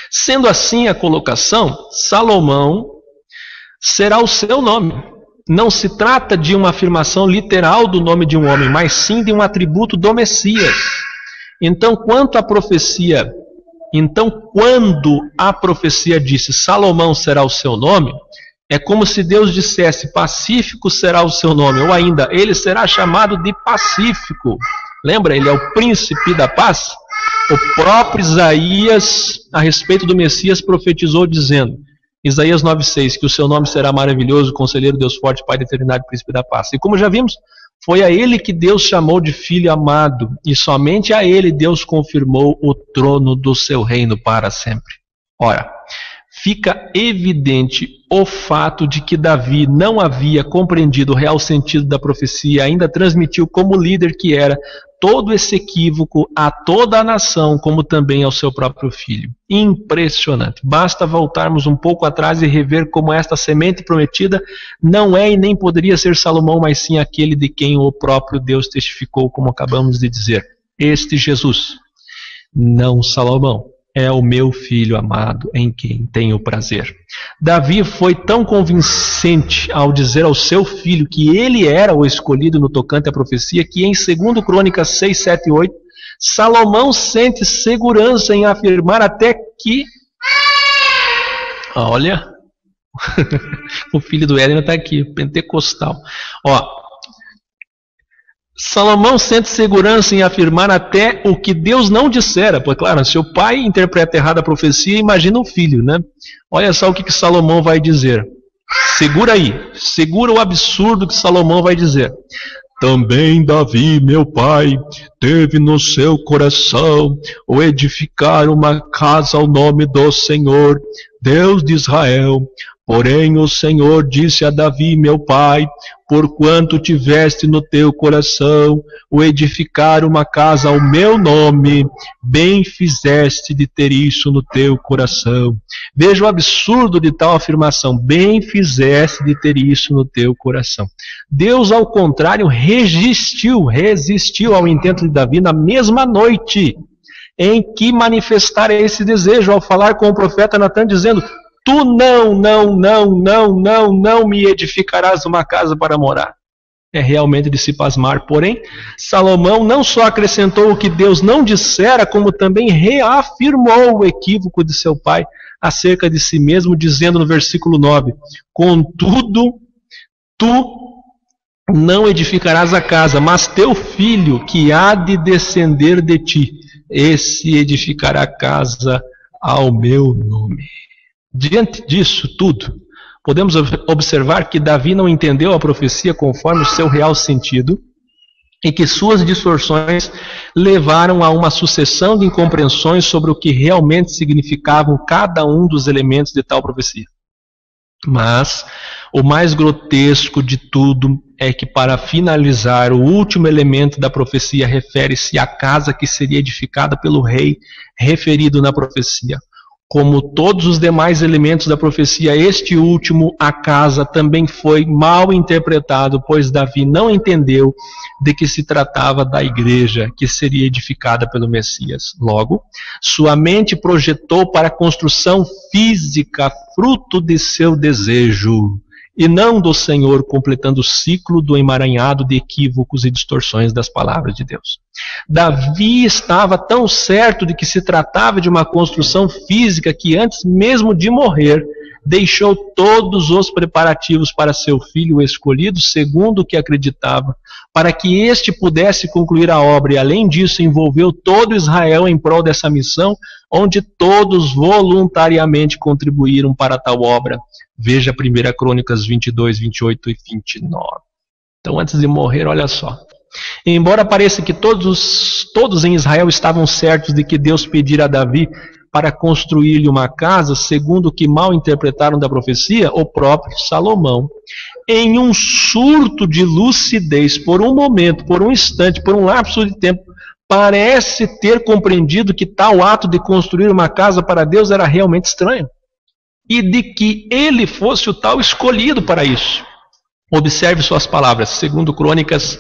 Sendo assim a colocação, Salomão será o seu nome. Não se trata de uma afirmação literal do nome de um homem, mas sim de um atributo do Messias. Então, quando a profecia disse Salomão será o seu nome, é como se Deus dissesse Pacífico será o seu nome, ou ainda, ele será chamado de Pacífico. Lembra, ele é o príncipe da paz? O próprio Isaías, a respeito do Messias, profetizou dizendo, Isaías 9,6, que o seu nome será maravilhoso, conselheiro, Deus forte, Pai da eternidade, príncipe da paz. E como já vimos, foi a ele que Deus chamou de filho amado, e somente a ele Deus confirmou o trono do seu reino para sempre. Ora, fica evidente o fato de que Davi não havia compreendido o real sentido da profecia e ainda transmitiu como líder que era todo esse equívoco a toda a nação, como também ao seu próprio filho. Impressionante. Basta voltarmos um pouco atrás e rever como esta semente prometida não é e nem poderia ser Salomão, mas sim aquele de quem o próprio Deus testificou, como acabamos de dizer. Este Jesus, não Salomão, é o meu filho amado em quem tenho prazer. Davi foi tão convincente ao dizer ao seu filho que ele era o escolhido no tocante à profecia, que em 2 Crônicas 6, 7 e 8, Salomão sente segurança em afirmar até que... Olha, o filho do Éden está aqui, pentecostal. Salomão sente segurança em afirmar até o que Deus não dissera. Pois claro, se o pai interpreta errado a profecia, imagina o filho, né? Olha só o que Salomão vai dizer. Segura aí, segura o absurdo que Salomão vai dizer. Também Davi, meu pai, teve no seu coração o edificar uma casa ao nome do Senhor, Deus de Israel. Porém o Senhor disse a Davi, meu pai, porquanto tiveste no teu coração o edificar uma casa ao meu nome, bem fizeste de ter isso no teu coração. Veja o absurdo de tal afirmação, bem fizeste de ter isso no teu coração. Deus, ao contrário, resistiu ao intento de Davi na mesma noite em que manifestara esse desejo, ao falar com o profeta Natã, dizendo, tu não me edificarás uma casa para morar. É realmente de se pasmar. Porém, Salomão não só acrescentou o que Deus não dissera, como também reafirmou o equívoco de seu pai acerca de si mesmo, dizendo no versículo 9, contudo, tu não edificarás a casa, mas teu filho, que há de descender de ti, esse edificará a casa ao meu nome. Diante disso tudo, podemos observar que Davi não entendeu a profecia conforme o seu real sentido e que suas distorções levaram a uma sucessão de incompreensões sobre o que realmente significavam cada um dos elementos de tal profecia. Mas o mais grotesco de tudo é que, para finalizar, o último elemento da profecia refere-se à casa que seria edificada pelo rei referido na profecia. Como todos os demais elementos da profecia, este último, a casa, também foi mal interpretado, pois Davi não entendeu de que se tratava da igreja que seria edificada pelo Messias. Logo, sua mente projetou para a construção física, fruto de seu desejo, e não do Senhor, completando o ciclo do emaranhado de equívocos e distorções das palavras de Deus. Davi estava tão certo de que se tratava de uma construção física que antes mesmo de morrer, deixou todos os preparativos para seu filho escolhido, segundo o que acreditava, para que este pudesse concluir a obra, e além disso envolveu todo Israel em prol dessa missão, onde todos voluntariamente contribuíram para tal obra. Veja 1 Crônicas 22, 28 e 29. Então, antes de morrer, olha só. Embora pareça que todos em Israel estavam certos de que Deus pedira a Davi para construir-lhe uma casa, segundo o que mal interpretaram da profecia, o próprio Salomão, em um surto de lucidez, por um momento, por um instante, por um lapso de tempo, parece ter compreendido que tal ato de construir uma casa para Deus era realmente estranho, e de que ele fosse o tal escolhido para isso. Observe suas palavras, segundo Crônicas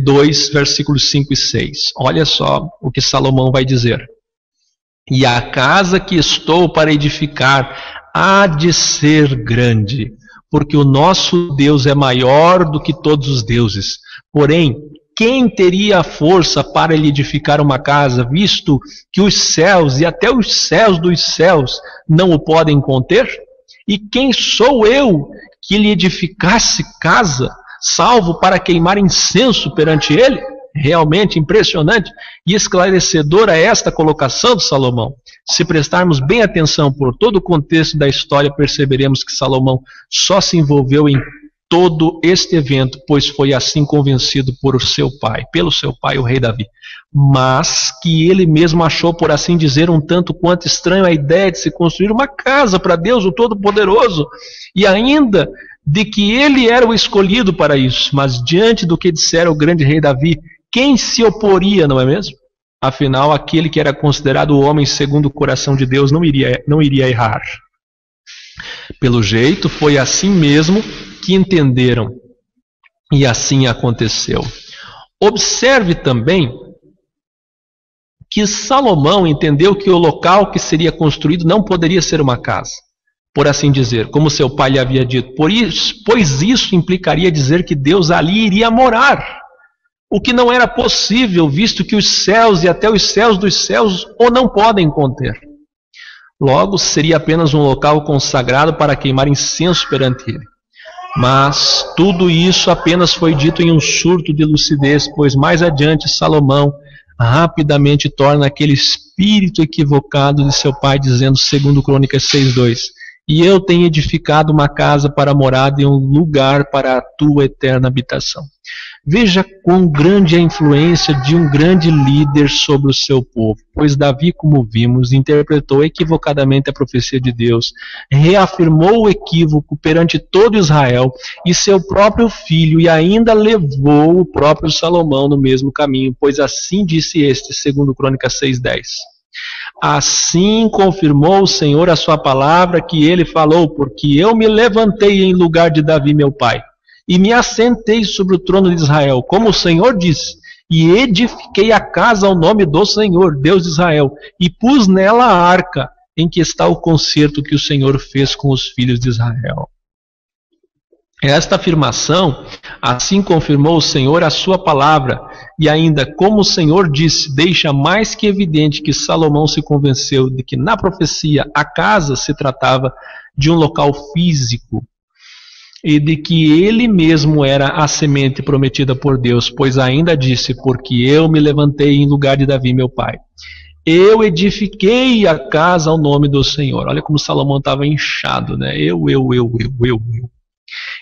2, versículos 5 e 6. Olha só o que Salomão vai dizer. E a casa que estou para edificar há de ser grande, porque o nosso Deus é maior do que todos os deuses. Porém, quem teria a força para lhe edificar uma casa, visto que os céus e até os céus dos céus não o podem conter? E quem sou eu que lhe edificasse casa, salvo para queimar incenso perante ele? Realmente impressionante e esclarecedora esta colocação de Salomão. Se prestarmos bem atenção por todo o contexto da história, perceberemos que Salomão só se envolveu em todo este evento, pois foi assim convencido pelo seu pai, o rei Davi. Mas que ele mesmo achou, por assim dizer, um tanto quanto estranho a ideia de se construir uma casa para Deus, o Todo-Poderoso, e ainda de que ele era o escolhido para isso. Mas diante do que dissera o grande rei Davi, quem se oporia, não é mesmo? Afinal, aquele que era considerado o homem segundo o coração de Deus não iria errar. Pelo jeito, foi assim mesmo que entenderam. E assim aconteceu. Observe também que Salomão entendeu que o local que seria construído não poderia ser uma casa, por assim dizer, como seu pai lhe havia dito. Pois isso implicaria dizer que Deus ali iria morar. O que não era possível, visto que os céus e até os céus dos céus o não podem conter. Logo, seria apenas um local consagrado para queimar incenso perante ele. Mas tudo isso apenas foi dito em um surto de lucidez, pois mais adiante Salomão rapidamente torna aquele espírito equivocado de seu pai, dizendo, segundo Crônicas 6:2, e eu tenho edificado uma casa para morada e um lugar para a tua eterna habitação. Veja quão grande é a influência de um grande líder sobre o seu povo, pois Davi, como vimos, interpretou equivocadamente a profecia de Deus, reafirmou o equívoco perante todo Israel e seu próprio filho, e ainda levou o próprio Salomão no mesmo caminho, pois assim disse este, segundo Crônicas 6:10. Assim confirmou o Senhor a sua palavra que ele falou, porque eu me levantei em lugar de Davi meu pai, e me assentei sobre o trono de Israel, como o Senhor disse, e edifiquei a casa ao nome do Senhor, Deus de Israel, e pus nela a arca, em que está o concerto que o Senhor fez com os filhos de Israel. Esta afirmação, assim confirmou o Senhor a sua palavra, e ainda, como o Senhor disse, deixa mais que evidente que Salomão se convenceu de que na profecia a casa se tratava de um local físico, e de que ele mesmo era a semente prometida por Deus, pois ainda disse, porque eu me levantei em lugar de Davi meu pai. Eu edifiquei a casa ao nome do Senhor. Olha como Salomão estava inchado, né? Eu.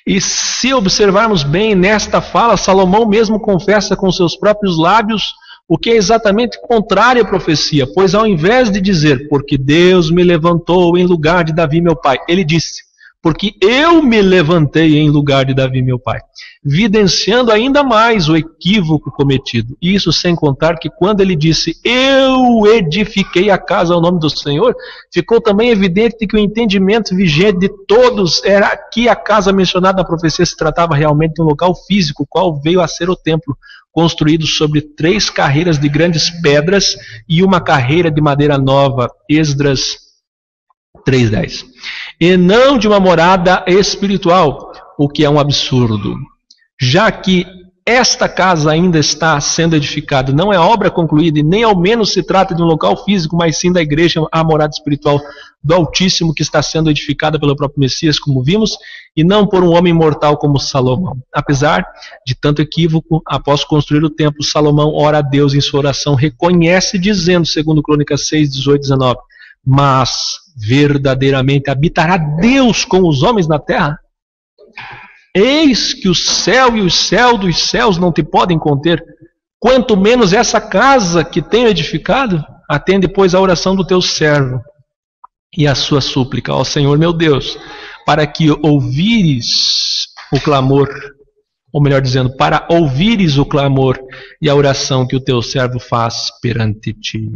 E se observarmos bem nesta fala, Salomão mesmo confessa com seus próprios lábios o que é exatamente contrário à profecia, pois ao invés de dizer, porque Deus me levantou em lugar de Davi meu pai, ele disse, porque eu me levantei em lugar de Davi meu pai, evidenciando ainda mais o equívoco cometido. Isso sem contar que quando ele disse, eu edifiquei a casa ao nome do Senhor, ficou também evidente que o entendimento vigente de todos era que a casa mencionada na profecia se tratava realmente de um local físico, qual veio a ser o templo, construído sobre 3 carreiras de grandes pedras e uma carreira de madeira nova. Esdras 3:10. E não de uma morada espiritual, o que é um absurdo, já que esta casa ainda está sendo edificada, não é obra concluída e nem ao menos se trata de um local físico, mas sim da igreja, a morada espiritual do Altíssimo, que está sendo edificada pelo próprio Messias, como vimos, e não por um homem mortal como Salomão. Apesar de tanto equívoco, após construir o templo, Salomão ora a Deus em sua oração, reconhece dizendo, segundo Crônicas 6, 18, 19, mas verdadeiramente habitará Deus com os homens na terra? Eis que o céu e o céu dos céus não te podem conter, quanto menos essa casa que tenho edificado. Atende, pois, a oração do teu servo e a sua súplica ao Senhor meu Deus, para que ouvires o clamor, ou melhor dizendo, para ouvires o clamor e a oração que o teu servo faz perante ti.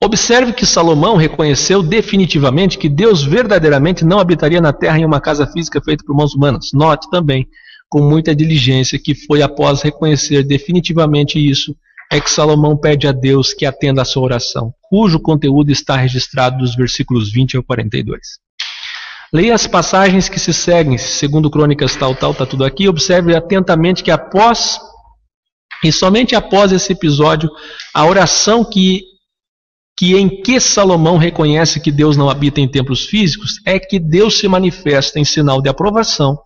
Observe que Salomão reconheceu definitivamente que Deus verdadeiramente não habitaria na terra em uma casa física feita por mãos humanas. Note também, com muita diligência, que foi após reconhecer definitivamente isso, é que Salomão pede a Deus que atenda a sua oração, cujo conteúdo está registrado dos versículos 20 ao 42. Leia as passagens que se seguem, segundo Crônicas tal, está tudo aqui. Observe atentamente que após, e somente após esse episódio, a oração em que Salomão reconhece que Deus não habita em templos físicos, é que Deus se manifesta em sinal de aprovação,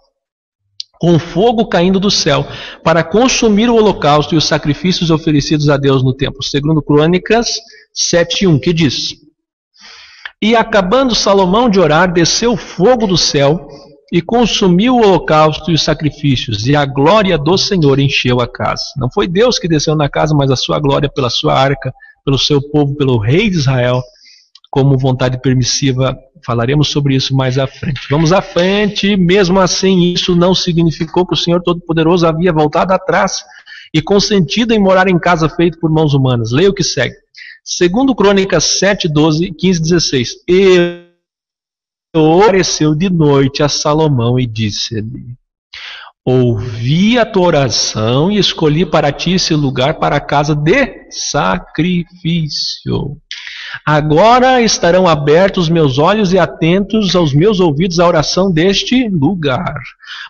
com fogo caindo do céu, para consumir o holocausto e os sacrifícios oferecidos a Deus no templo. Segundo Crônicas 7:1, que diz: E acabando Salomão de orar, desceu fogo do céu e consumiu o holocausto e os sacrifícios, e a glória do Senhor encheu a casa. Não foi Deus que desceu na casa, mas a sua glória pela sua arca, pelo seu povo, pelo rei de Israel, como vontade permissiva. Falaremos sobre isso mais à frente. Vamos à frente. Mesmo assim, isso não significou que o Senhor Todo-Poderoso havia voltado atrás e consentido em morar em casa feita por mãos humanas. Leia o que segue. Segundo Crônicas 7, 12, 15, 16. E apareceu de noite a Salomão e disse-lhe: Ouvi a tua oração e escolhi para ti esse lugar para a casa de sacrifício. Agora estarão abertos os meus olhos e atentos aos meus ouvidos à oração deste lugar.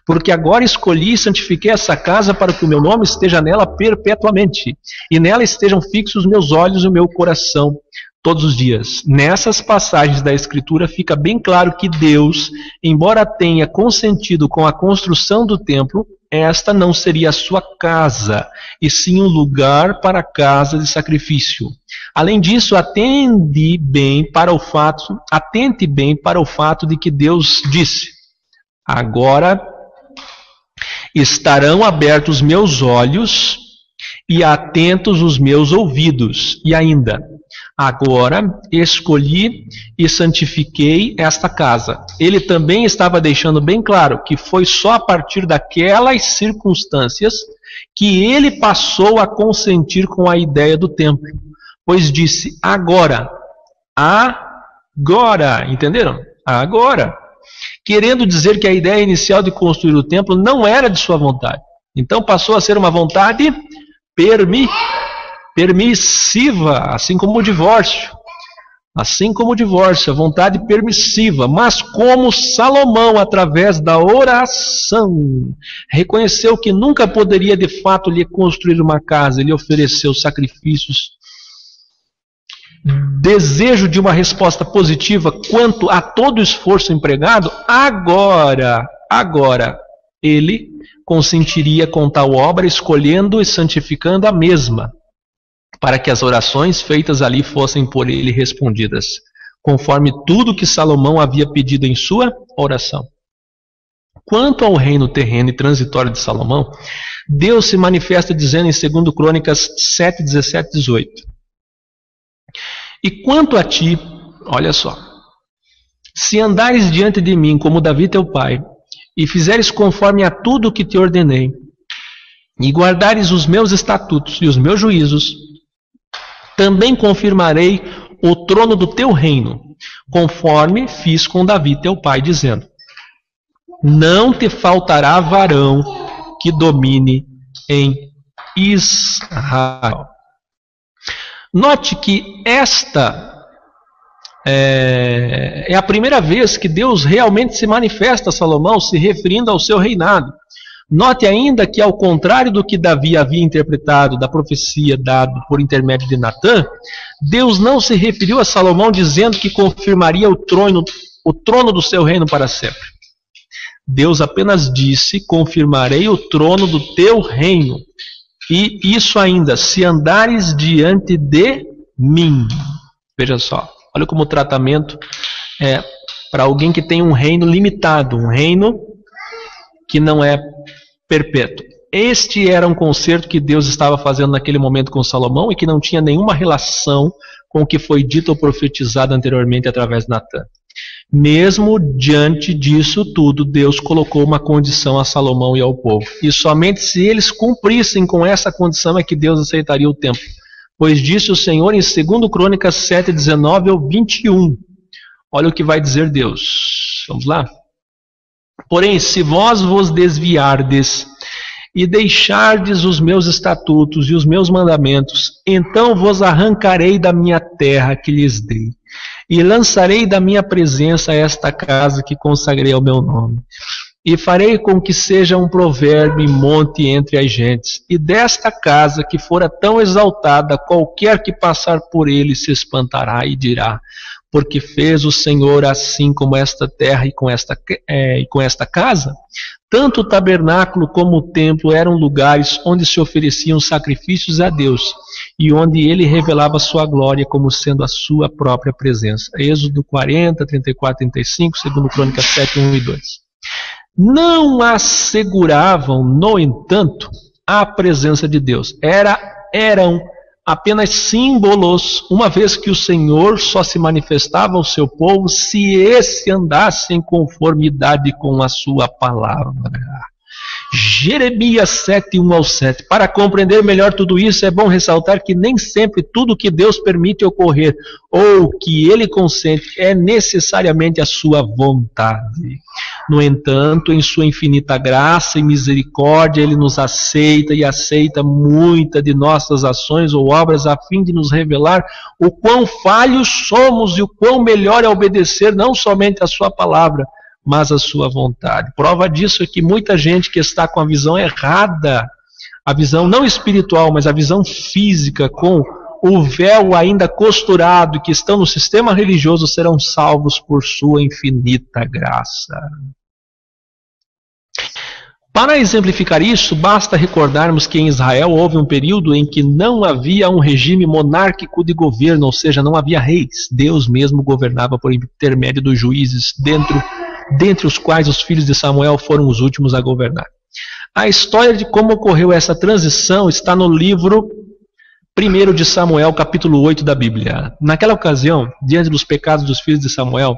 Porque agora escolhi e santifiquei essa casa para que o meu nome esteja nela perpetuamente. E nela estejam fixos os meus olhos e o meu coração todos os dias. Nessas passagens da Escritura fica bem claro que Deus, embora tenha consentido com a construção do templo, esta não seria a sua casa, e sim um lugar para a casa de sacrifício. Além disso, atente bem para o fato de que Deus disse: Agora estarão abertos os meus olhos e atentos os meus ouvidos. E ainda: Agora escolhi e santifiquei esta casa. Ele também estava deixando bem claro que foi só a partir daquelas circunstâncias que ele passou a consentir com a ideia do templo. Pois disse: agora, entenderam? Agora. Querendo dizer que a ideia inicial de construir o templo não era de sua vontade. Então passou a ser uma vontade permissiva, assim como o divórcio. A vontade permissiva. Mas como Salomão, através da oração, reconheceu que nunca poderia de fato lhe construir uma casa, ele ofereceu sacrifícios, desejo de uma resposta positiva quanto a todo o esforço empregado, agora ele consentiria com tal obra, escolhendo e santificando a mesma, para que as orações feitas ali fossem por ele respondidas, conforme tudo que Salomão havia pedido em sua oração. Quanto ao reino terreno e transitório de Salomão, Deus se manifesta dizendo em 2 Crônicas 7, 17, 18: E quanto a ti, olha só, se andares diante de mim como Davi teu pai, e fizeres conforme a tudo o que te ordenei, e guardares os meus estatutos e os meus juízos, também confirmarei o trono do teu reino, conforme fiz com Davi teu pai, dizendo: Não te faltará varão que domine em Israel. Note que esta É a primeira vez que Deus realmente se manifesta a Salomão, se referindo ao seu reinado. Note ainda que, ao contrário do que Davi havia interpretado da profecia dada por intermédio de Natã, Deus não se referiu a Salomão dizendo que confirmaria o trono do seu reino para sempre. Deus apenas disse: confirmarei o trono do teu reino. E isso ainda, se andares diante de mim. Veja só, olha como o tratamento é para alguém que tem um reino limitado, um reino que não é perpétuo. Este era um concerto que Deus estava fazendo naquele momento com Salomão e que não tinha nenhuma relação com o que foi dito ou profetizado anteriormente através de Natã. Mesmo diante disso tudo, Deus colocou uma condição a Salomão e ao povo. E somente se eles cumprissem com essa condição é que Deus aceitaria o templo. Pois disse o Senhor em 2 Crônicas 7, 19 ao 21. Olha o que vai dizer Deus. Vamos lá? Porém, se vós vos desviardes e deixardes os meus estatutos e os meus mandamentos, então vos arrancarei da minha terra que lhes dei, e lançarei da minha presença esta casa que consagrei ao meu nome, e farei com que seja um provérbio e monte entre as gentes, e desta casa que fora tão exaltada, qualquer que passar por ele se espantará e dirá: porque fez o Senhor assim como esta terra e com esta casa? Tanto o tabernáculo como o templo eram lugares onde se ofereciam sacrifícios a Deus e onde ele revelava sua glória como sendo a sua própria presença. Êxodo 40, 34, 35, 2 Crônicas 7, 1 e 2. Não asseguravam, no entanto, a presença de Deus. Eram apenas símbolos, uma vez que o Senhor só se manifestava ao seu povo se esse andasse em conformidade com a sua palavra. Jeremias 7, 1 ao 7. Para compreender melhor tudo isso, é bom ressaltar que nem sempre tudo que Deus permite ocorrer ou que Ele consente é necessariamente a sua vontade. No entanto, em sua infinita graça e misericórdia, Ele nos aceita e aceita muitas de nossas ações ou obras a fim de nos revelar o quão falhos somos e o quão melhor é obedecer não somente a sua palavra, mas a sua vontade. Prova disso é que muita gente que está com a visão errada, a visão não espiritual, mas a visão física, com o véu ainda costurado, que estão no sistema religioso, serão salvos por sua infinita graça. Para exemplificar isso, basta recordarmos que em Israel houve um período em que não havia um regime monárquico de governo, ou seja, não havia reis. Deus mesmo governava por intermédio dos juízes, dentre os quais os filhos de Samuel foram os últimos a governar. A história de como ocorreu essa transição está no livro 1 de Samuel, capítulo 8 da Bíblia. Naquela ocasião, diante dos pecados dos filhos de Samuel,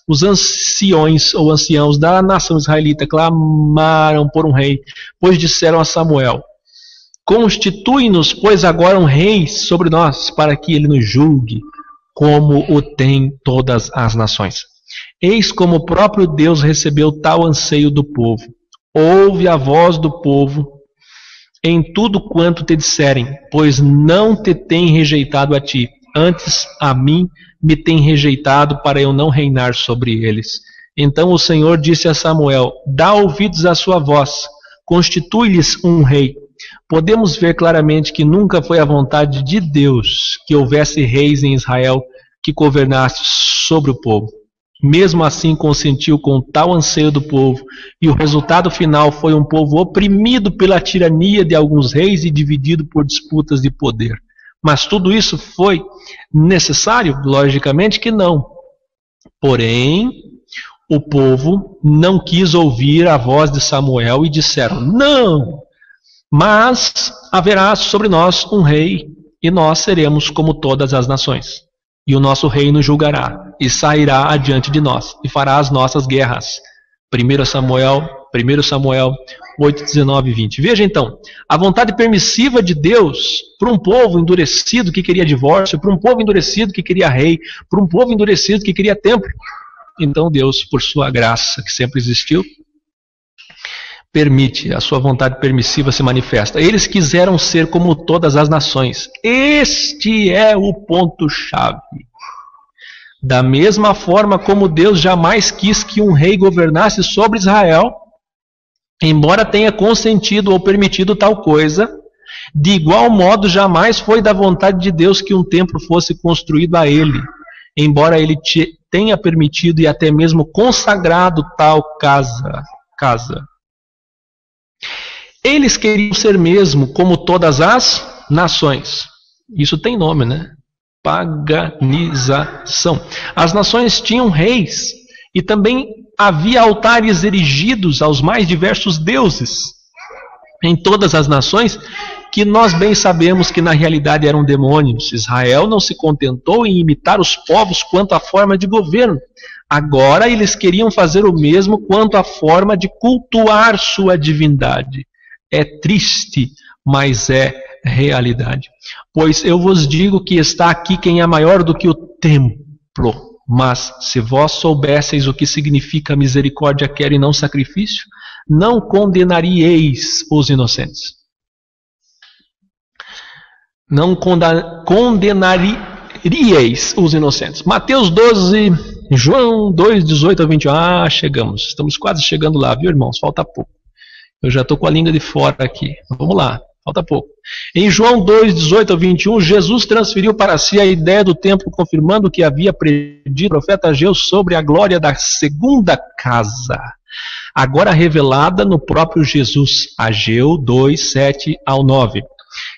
os anciões ou anciãos da nação israelita clamaram por um rei, pois disseram a Samuel: constitui-nos, pois, agora um rei sobre nós, para que ele nos julgue, como o tem todas as nações. Eis como o próprio Deus recebeu tal anseio do povo. Ouve a voz do povo em tudo quanto te disserem, pois não te tem rejeitado a ti, antes a mim me tem rejeitado para eu não reinar sobre eles. Então o Senhor disse a Samuel: dá ouvidos à sua voz, constitui-lhes um rei. Podemos ver claramente que nunca foi a vontade de Deus que houvesse reis em Israel que governasse sobre o povo. Mesmo assim consentiu com tal anseio do povo, e o resultado final foi um povo oprimido pela tirania de alguns reis e dividido por disputas de poder. Mas tudo isso foi necessário? Logicamente que não. Porém, o povo não quis ouvir a voz de Samuel e disseram: não, mas haverá sobre nós um rei, e nós seremos como todas as nações. E o nosso rei nos julgará, e sairá adiante de nós, e fará as nossas guerras. 1 Samuel 8, 19 e 20. Veja então, a vontade permissiva de Deus para um povo endurecido que queria divórcio, para um povo endurecido que queria rei, para um povo endurecido que queria templo. Então Deus, por sua graça, que sempre existiu, permite, a sua vontade permissiva se manifesta. Eles quiseram ser como todas as nações. Este é o ponto-chave. Da mesma forma como Deus jamais quis que um rei governasse sobre Israel, embora tenha consentido ou permitido tal coisa, de igual modo jamais foi da vontade de Deus que um templo fosse construído a ele, embora ele tenha permitido e até mesmo consagrado tal casa. Eles queriam ser mesmo como todas as nações. Isso tem nome, né? Paganização. As nações tinham reis e também havia altares erigidos aos mais diversos deuses em todas as nações, que nós bem sabemos que na realidade eram demônios. Israel não se contentou em imitar os povos quanto à forma de governo. Agora eles queriam fazer o mesmo quanto à forma de cultuar sua divindade. É triste, mas é realidade. Pois eu vos digo que está aqui quem é maior do que o templo. Mas se vós soubesseis o que significa misericórdia quer e não sacrifício, não condenaríeis os inocentes. Não condenaríeis os inocentes. Mateus 12, João 2, 18 a 21. Ah, chegamos. Estamos quase chegando lá, viu, irmãos? Falta pouco. Eu já estou com a língua de fora aqui. Vamos lá, falta pouco. Em João 2, 18 a 21, Jesus transferiu para si a ideia do templo, confirmando o que havia predito o profeta Ageu sobre a glória da segunda casa, agora revelada no próprio Jesus. Ageu 2, 7 ao 9.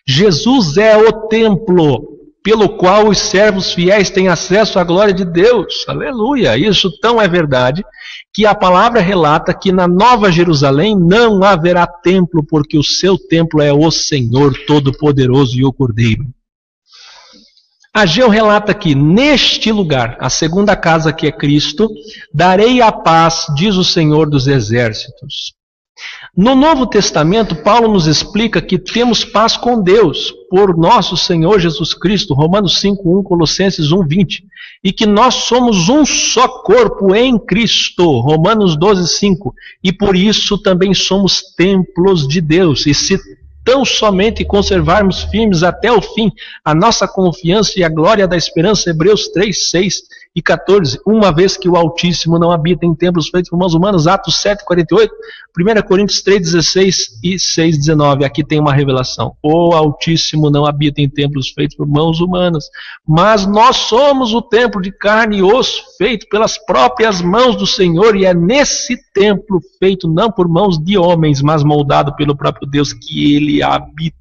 Jesus é o templo pelo qual os servos fiéis têm acesso à glória de Deus. Aleluia! Isso tão é verdade que a palavra relata que na Nova Jerusalém não haverá templo, porque o seu templo é o Senhor Todo-Poderoso e o Cordeiro. Ageu relata que neste lugar, a segunda casa que é Cristo, darei a paz, diz o Senhor dos Exércitos. No Novo Testamento, Paulo nos explica que temos paz com Deus por nosso Senhor Jesus Cristo, Romanos 5:1, Colossenses 1:20, e que nós somos um só corpo em Cristo, Romanos 12:5, e por isso também somos templos de Deus. E se tão somente conservarmos firmes até o fim a nossa confiança e a glória da esperança, Hebreus 3, 6 e 14, uma vez que o Altíssimo não habita em templos feitos por mãos humanas, Atos 7, 48, 1 Coríntios 3, 16 e 6, 19, aqui tem uma revelação. O Altíssimo não habita em templos feitos por mãos humanas, mas nós somos o templo de carne e osso, feito pelas próprias mãos do Senhor, e é nesse templo feito não por mãos de homens, mas moldado pelo próprio Deus, que Ele habita.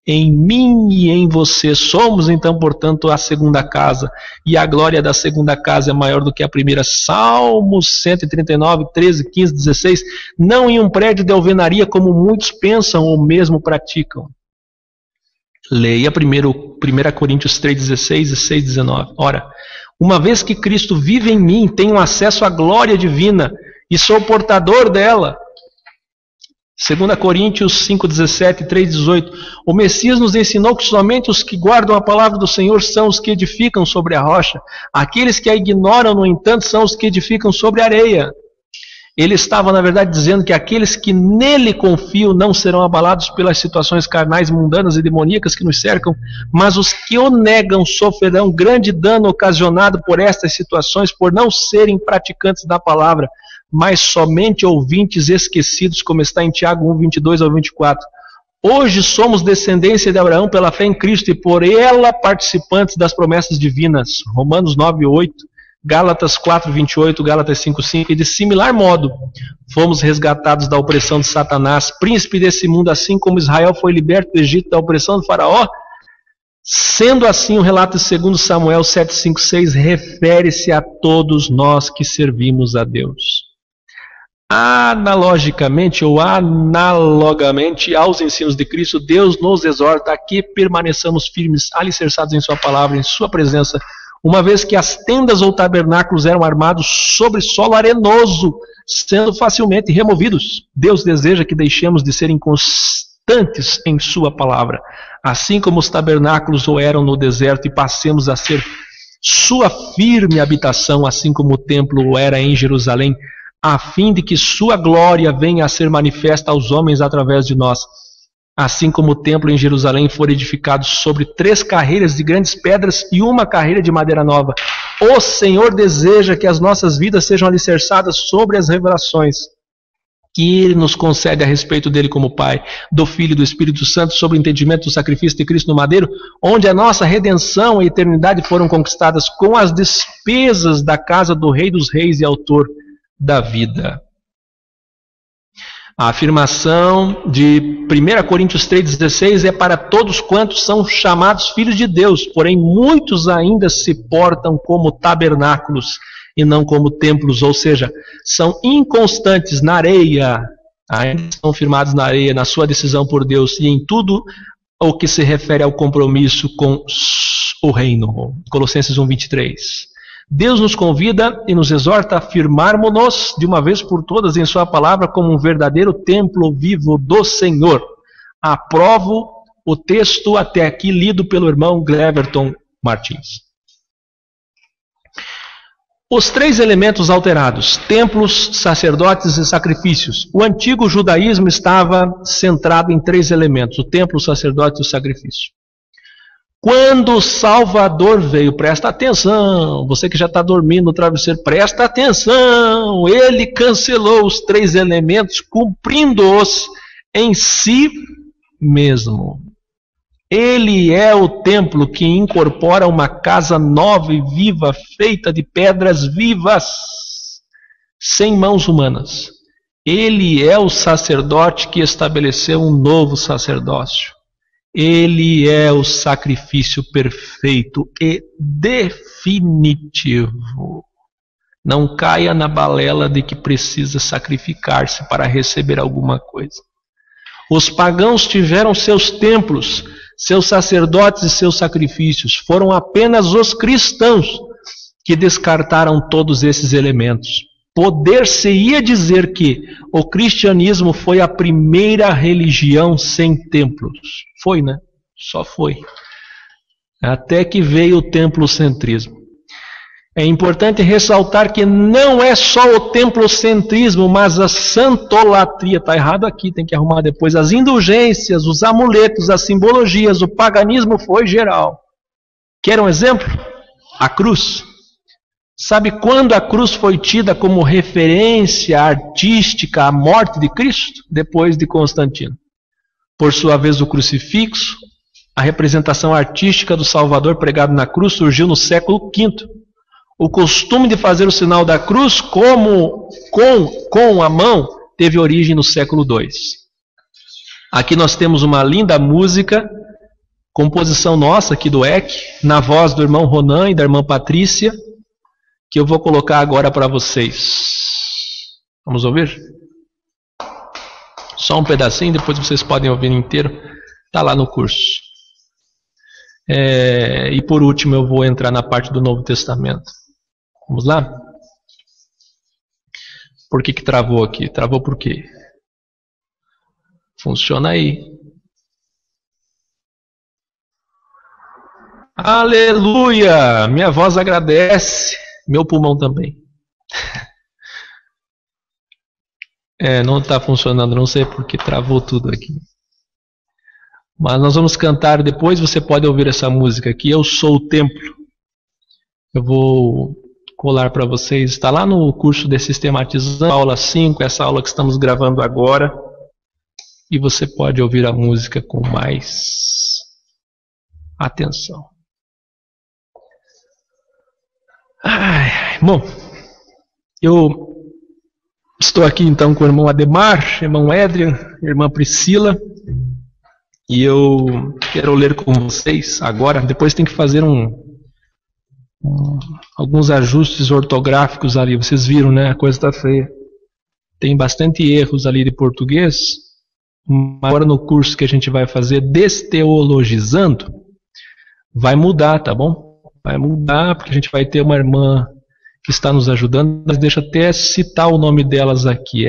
Em mim e em você somos, então, portanto, a segunda casa, e a glória da segunda casa é maior do que a primeira. Salmos 139, 13, 15, 16. Não em um prédio de alvenaria, como muitos pensam ou mesmo praticam. Leia 1 Coríntios 3, 16 e 6, 19. Ora, uma vez que Cristo vive em mim, tenho acesso à glória divina e sou portador dela. 2 Coríntios 5, 17 e 3, 18. O Messias nos ensinou que somente os que guardam a palavra do Senhor são os que edificam sobre a rocha. Aqueles que a ignoram, no entanto, são os que edificam sobre a areia. Ele estava, na verdade, dizendo que aqueles que nele confiam não serão abalados pelas situações carnais, mundanas e demoníacas que nos cercam, mas os que o negam sofrerão grande dano ocasionado por estas situações, por não serem praticantes da palavra, mas somente ouvintes esquecidos, como está em Tiago 1, 22 ao 24. Hoje somos descendência de Abraão pela fé em Cristo e por ela participantes das promessas divinas. Romanos 9, 8, Gálatas 4, 28, Gálatas 5, 5. E de similar modo, fomos resgatados da opressão de Satanás, príncipe desse mundo, assim como Israel foi liberto do Egito da opressão do faraó. Sendo assim, o relato de 2 Samuel 7, 5, 6 refere-se a todos nós que servimos a Deus. Analogicamente ou analogamente aos ensinos de Cristo, Deus nos exorta a que permaneçamos firmes, alicerçados em sua palavra, em sua presença, uma vez que as tendas ou tabernáculos eram armados sobre solo arenoso, sendo facilmente removidos. Deus deseja que deixemos de ser inconstantes em sua palavra, assim como os tabernáculos o eram no deserto, e passemos a ser sua firme habitação, assim como o templo o era em Jerusalém, a fim de que sua glória venha a ser manifesta aos homens através de nós. Assim como o templo em Jerusalém for edificado sobre 3 carreiras de grandes pedras e uma carreira de madeira nova, O Senhor deseja que as nossas vidas sejam alicerçadas sobre as revelações que Ele nos concede a respeito dele como Pai, do Filho e do Espírito Santo, sobre o entendimento do sacrifício de Cristo no madeiro, onde a nossa redenção e eternidade foram conquistadas com as despesas da casa do Rei dos Reis e Autor da vida. A afirmação de 1 Coríntios 3,16 é para todos quantos são chamados filhos de Deus, porém muitos ainda se portam como tabernáculos e não como templos, ou seja, são inconstantes na areia, ainda estão firmados na areia, na sua decisão por Deus e em tudo o que se refere ao compromisso com o reino. Colossenses 1,23. Deus nos convida e nos exorta a firmarmos-nos de uma vez por todas em sua palavra como um verdadeiro templo vivo do Senhor. Aprovo o texto até aqui lido pelo irmão Gleverton Martins. Os três elementos alterados, templos, sacerdotes e sacrifícios. O antigo judaísmo estava centrado em três elementos, o templo, o sacerdote e o sacrifício. Quando o Salvador veio, presta atenção, você que já está dormindo no travesseiro, presta atenção, ele cancelou os três elementos, cumprindo-os em si mesmo. Ele é o templo que incorpora uma casa nova e viva, feita de pedras vivas, sem mãos humanas. Ele é o sacerdote que estabeleceu um novo sacerdócio. Ele é o sacrifício perfeito e definitivo. Não caia na balela de que precisa sacrificar-se para receber alguma coisa. Os pagãos tiveram seus templos, seus sacerdotes e seus sacrifícios. Foram apenas os cristãos que descartaram todos esses elementos. Poder-se-ia dizer que o cristianismo foi a primeira religião sem templos. Foi, né? Só foi. Até que veio o templocentrismo. É importante ressaltar que não é só o templocentrismo, mas a santolatria. Está errado aqui, tem que arrumar depois. As indulgências, os amuletos, as simbologias, o paganismo foi geral. Quer um exemplo? A cruz. Sabe quando a cruz foi tida como referência artística à morte de Cristo? Depois de Constantino. Por sua vez, o crucifixo, a representação artística do Salvador pregado na cruz, surgiu no século V. O costume de fazer o sinal da cruz com a mão teve origem no século II. Aqui nós temos uma linda música, composição nossa aqui do EC, na voz do irmão Ronan e da irmã Patrícia, que eu vou colocar agora para vocês. Vamos ouvir? Só um pedacinho, depois vocês podem ouvir inteiro. Está lá no curso. E por último eu vou entrar na parte do Novo Testamento. Vamos lá? Por que travou aqui? Travou por quê? Funciona aí. Aleluia! Minha voz agradece. Meu pulmão também. Não está funcionando, não sei porque travou tudo aqui. Mas nós vamos cantar depois, você pode ouvir essa música aqui, Eu Sou o Templo. Eu vou colar para vocês, está lá no curso de Sistematizando, aula 5, essa aula que estamos gravando agora. E você pode ouvir a música com mais atenção. Bom, eu estou aqui então com o irmão Ademar, irmão Edrian, irmã Priscila, e eu quero ler com vocês agora. Depois tem que fazer alguns ajustes ortográficos ali, vocês viram, né? A coisa está feia. Tem bastante erros ali de português. Agora no curso que a gente vai fazer Desteologizando, vai mudar, tá bom? Vai mudar, porque a gente vai ter uma irmã que está nos ajudando, mas deixa eu até citar o nome delas aqui.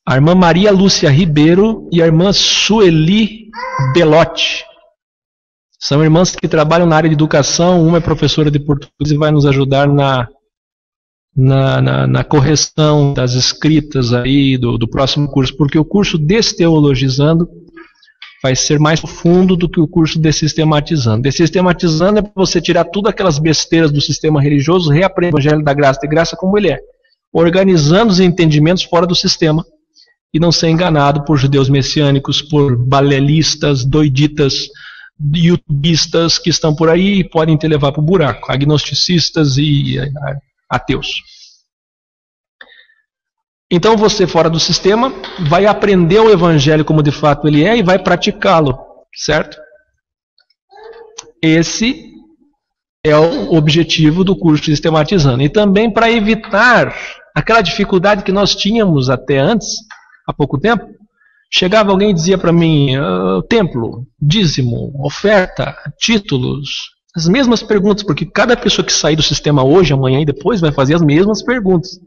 A irmã Maria Lúcia Ribeiro e a irmã Sueli Belotti. São irmãs que trabalham na área de educação, uma é professora de português e vai nos ajudar na correção das escritas aí do próximo curso, porque o curso Desteologizando vai ser mais profundo do que o curso Desistematizando. Desistematizando é para você tirar tudo aquelas besteiras do sistema religioso, reaprender o Evangelho da Graça de Graça como ele é, organizando os entendimentos fora do sistema e não ser enganado por judeus messiânicos, por balelistas, doiditas, youtubistas que estão por aí e podem te levar para o buraco, agnosticistas e ateus. Então você, fora do sistema, vai aprender o Evangelho como de fato ele é e vai praticá-lo, certo? Esse é o objetivo do curso Sistematizando. E também para evitar aquela dificuldade que nós tínhamos até antes, há pouco tempo, chegava alguém e dizia para mim, templo, dízimo, oferta, títulos, as mesmas perguntas, porque cada pessoa que sair do sistema hoje, amanhã e depois vai fazer as mesmas perguntas.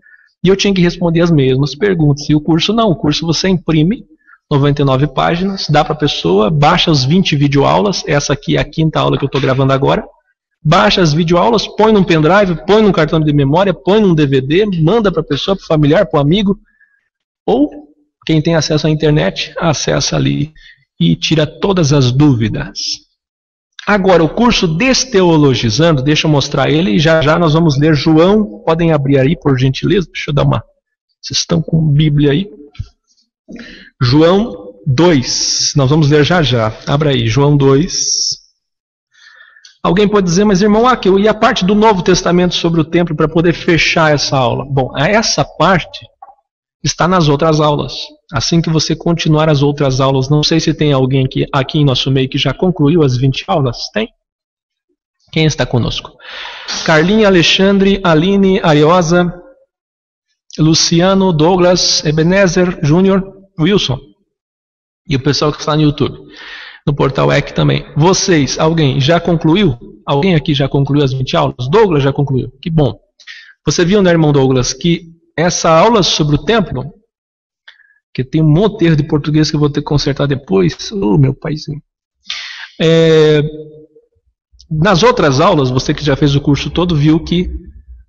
E eu tinha que responder as mesmas perguntas. E o curso não. O curso você imprime 99 páginas, dá para a pessoa, baixa as 20 videoaulas. Essa aqui é a 5ª aula que eu estou gravando agora. Baixa as videoaulas, põe num pendrive, põe num cartão de memória, põe num DVD, manda para a pessoa, para o familiar, para o amigo. Ou quem tem acesso à internet, acessa ali e tira todas as dúvidas. Agora, o curso Desteologizando, deixa eu mostrar ele e já já nós vamos ler João. Podem abrir aí, por gentileza? Deixa eu dar uma... Vocês estão com Bíblia aí? João 2. Nós vamos ler já já. Abra aí, João 2. Alguém pode dizer, mas irmão, e a parte do Novo Testamento sobre o templo para poder fechar essa aula? Bom, essa parte está nas outras aulas. Assim que você continuar as outras aulas, não sei se tem alguém aqui em nosso meio que já concluiu as 20 aulas. Tem? Quem está conosco? Carlinha, Alexandre, Aline, Ariosa, Luciano, Douglas, Ebenezer, Júnior, Wilson. E o pessoal que está no YouTube. No portal EC também. Vocês, alguém já concluiu? Alguém aqui já concluiu as 20 aulas? Douglas já concluiu. Que bom. Você viu, né, irmão Douglas, que essa aula sobre o templo, que tem um monte de erro de português que eu vou ter que consertar depois. Meu paizinho. Nas outras aulas, você que já fez o curso todo, viu que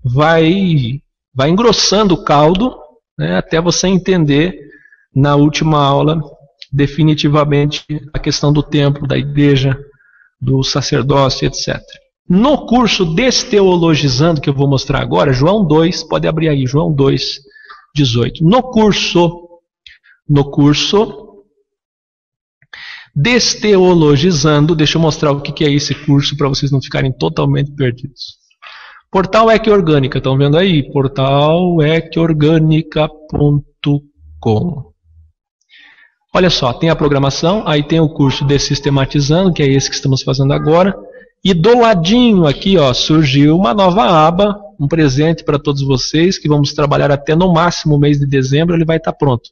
vai engrossando o caldo, né, até você entender na última aula definitivamente a questão do templo, da igreja, do sacerdócio, etc. No curso Desteologizando, que eu vou mostrar agora, João 2, pode abrir aí, João 2, 18. No curso Desteologizando, deixa eu mostrar o que é esse curso para vocês não ficarem totalmente perdidos. Portal EC Orgânica, estão vendo aí? Portal ecorgânica.com. Olha só, tem a programação, aí tem o curso Desistematizando, que é esse que estamos fazendo agora. E do ladinho aqui, ó, surgiu uma nova aba, um presente para todos vocês, que vamos trabalhar até no máximo o mês de dezembro, ele vai estar pronto.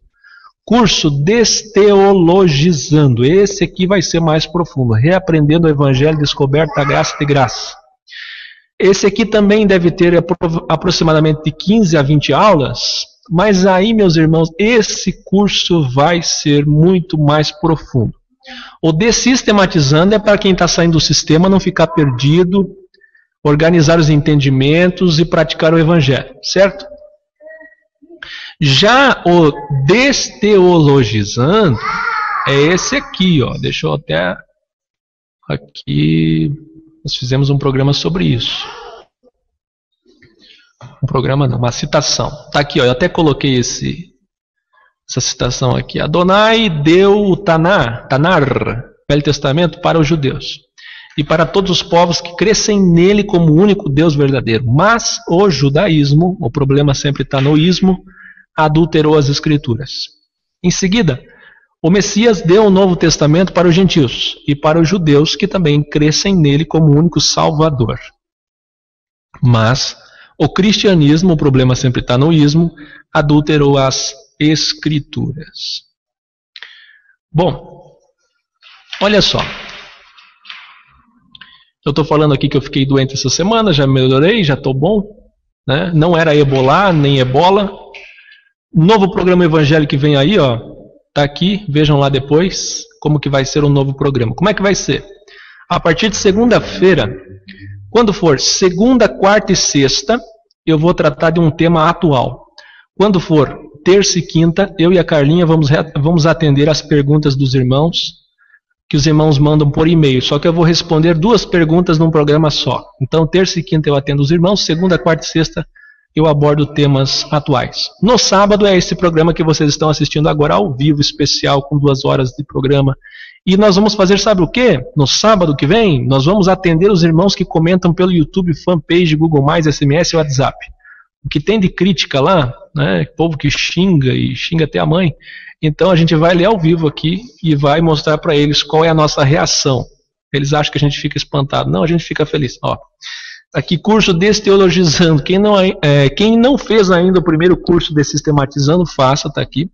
Curso Desteologizando. Esse aqui vai ser mais profundo. Reaprendendo o Evangelho, descoberta a graça de graça. Esse aqui também deve ter aproximadamente de 15 a 20 aulas. Mas aí, meus irmãos, esse curso vai ser muito mais profundo. O Desistematizando é para quem está saindo do sistema não ficar perdido, organizar os entendimentos e praticar o Evangelho. Certo? Já o Desteologizando é esse aqui, ó. Deixa eu até... Aqui... Nós fizemos um programa sobre isso. Um programa não, uma citação. Está aqui, ó. Eu até coloquei essa citação aqui. Adonai deu o Tanar, Velho Testamento, para os judeus. E para todos os povos que crescem nele como o único Deus verdadeiro. Mas o judaísmo, o problema sempre está no ismo, adulterou as escrituras. Em seguida, o Messias deu o Novo Testamento para os gentios e para os judeus que também crescem nele como o único Salvador. Mas o cristianismo, o problema sempre está no ismo, adulterou as escrituras. Bom, olha só. Eu estou falando aqui que eu fiquei doente essa semana, já melhorei, já estou bom. Né? Não era ebola, nem ebola. Novo programa evangélico que vem aí, ó. Tá aqui, vejam lá depois como que vai ser o novo programa. Como é que vai ser? A partir de segunda-feira, quando for segunda, quarta e sexta, eu vou tratar de um tema atual. Quando for terça e quinta, eu e a Carlinha vamos atender as perguntas dos irmãos que os irmãos mandam por e-mail. Só que eu vou responder 2 perguntas num programa só. Então, terça e quinta eu atendo os irmãos, segunda, quarta e sexta eu abordo temas atuais. No sábado é esse programa que vocês estão assistindo agora ao vivo, especial, com 2 horas de programa. E nós vamos fazer, sabe o quê? No sábado que vem, nós vamos atender os irmãos que comentam pelo YouTube, fanpage, Google+, SMS e WhatsApp. O que tem de crítica lá, né? Povo que xinga e xinga até a mãe. Então a gente vai ler ao vivo aqui e vai mostrar para eles qual é a nossa reação. Eles acham que a gente fica espantado. Não, a gente fica feliz. Ó, aqui, curso Desteologizando. Quem não fez ainda o primeiro curso de Sistematizando, faça, está aqui.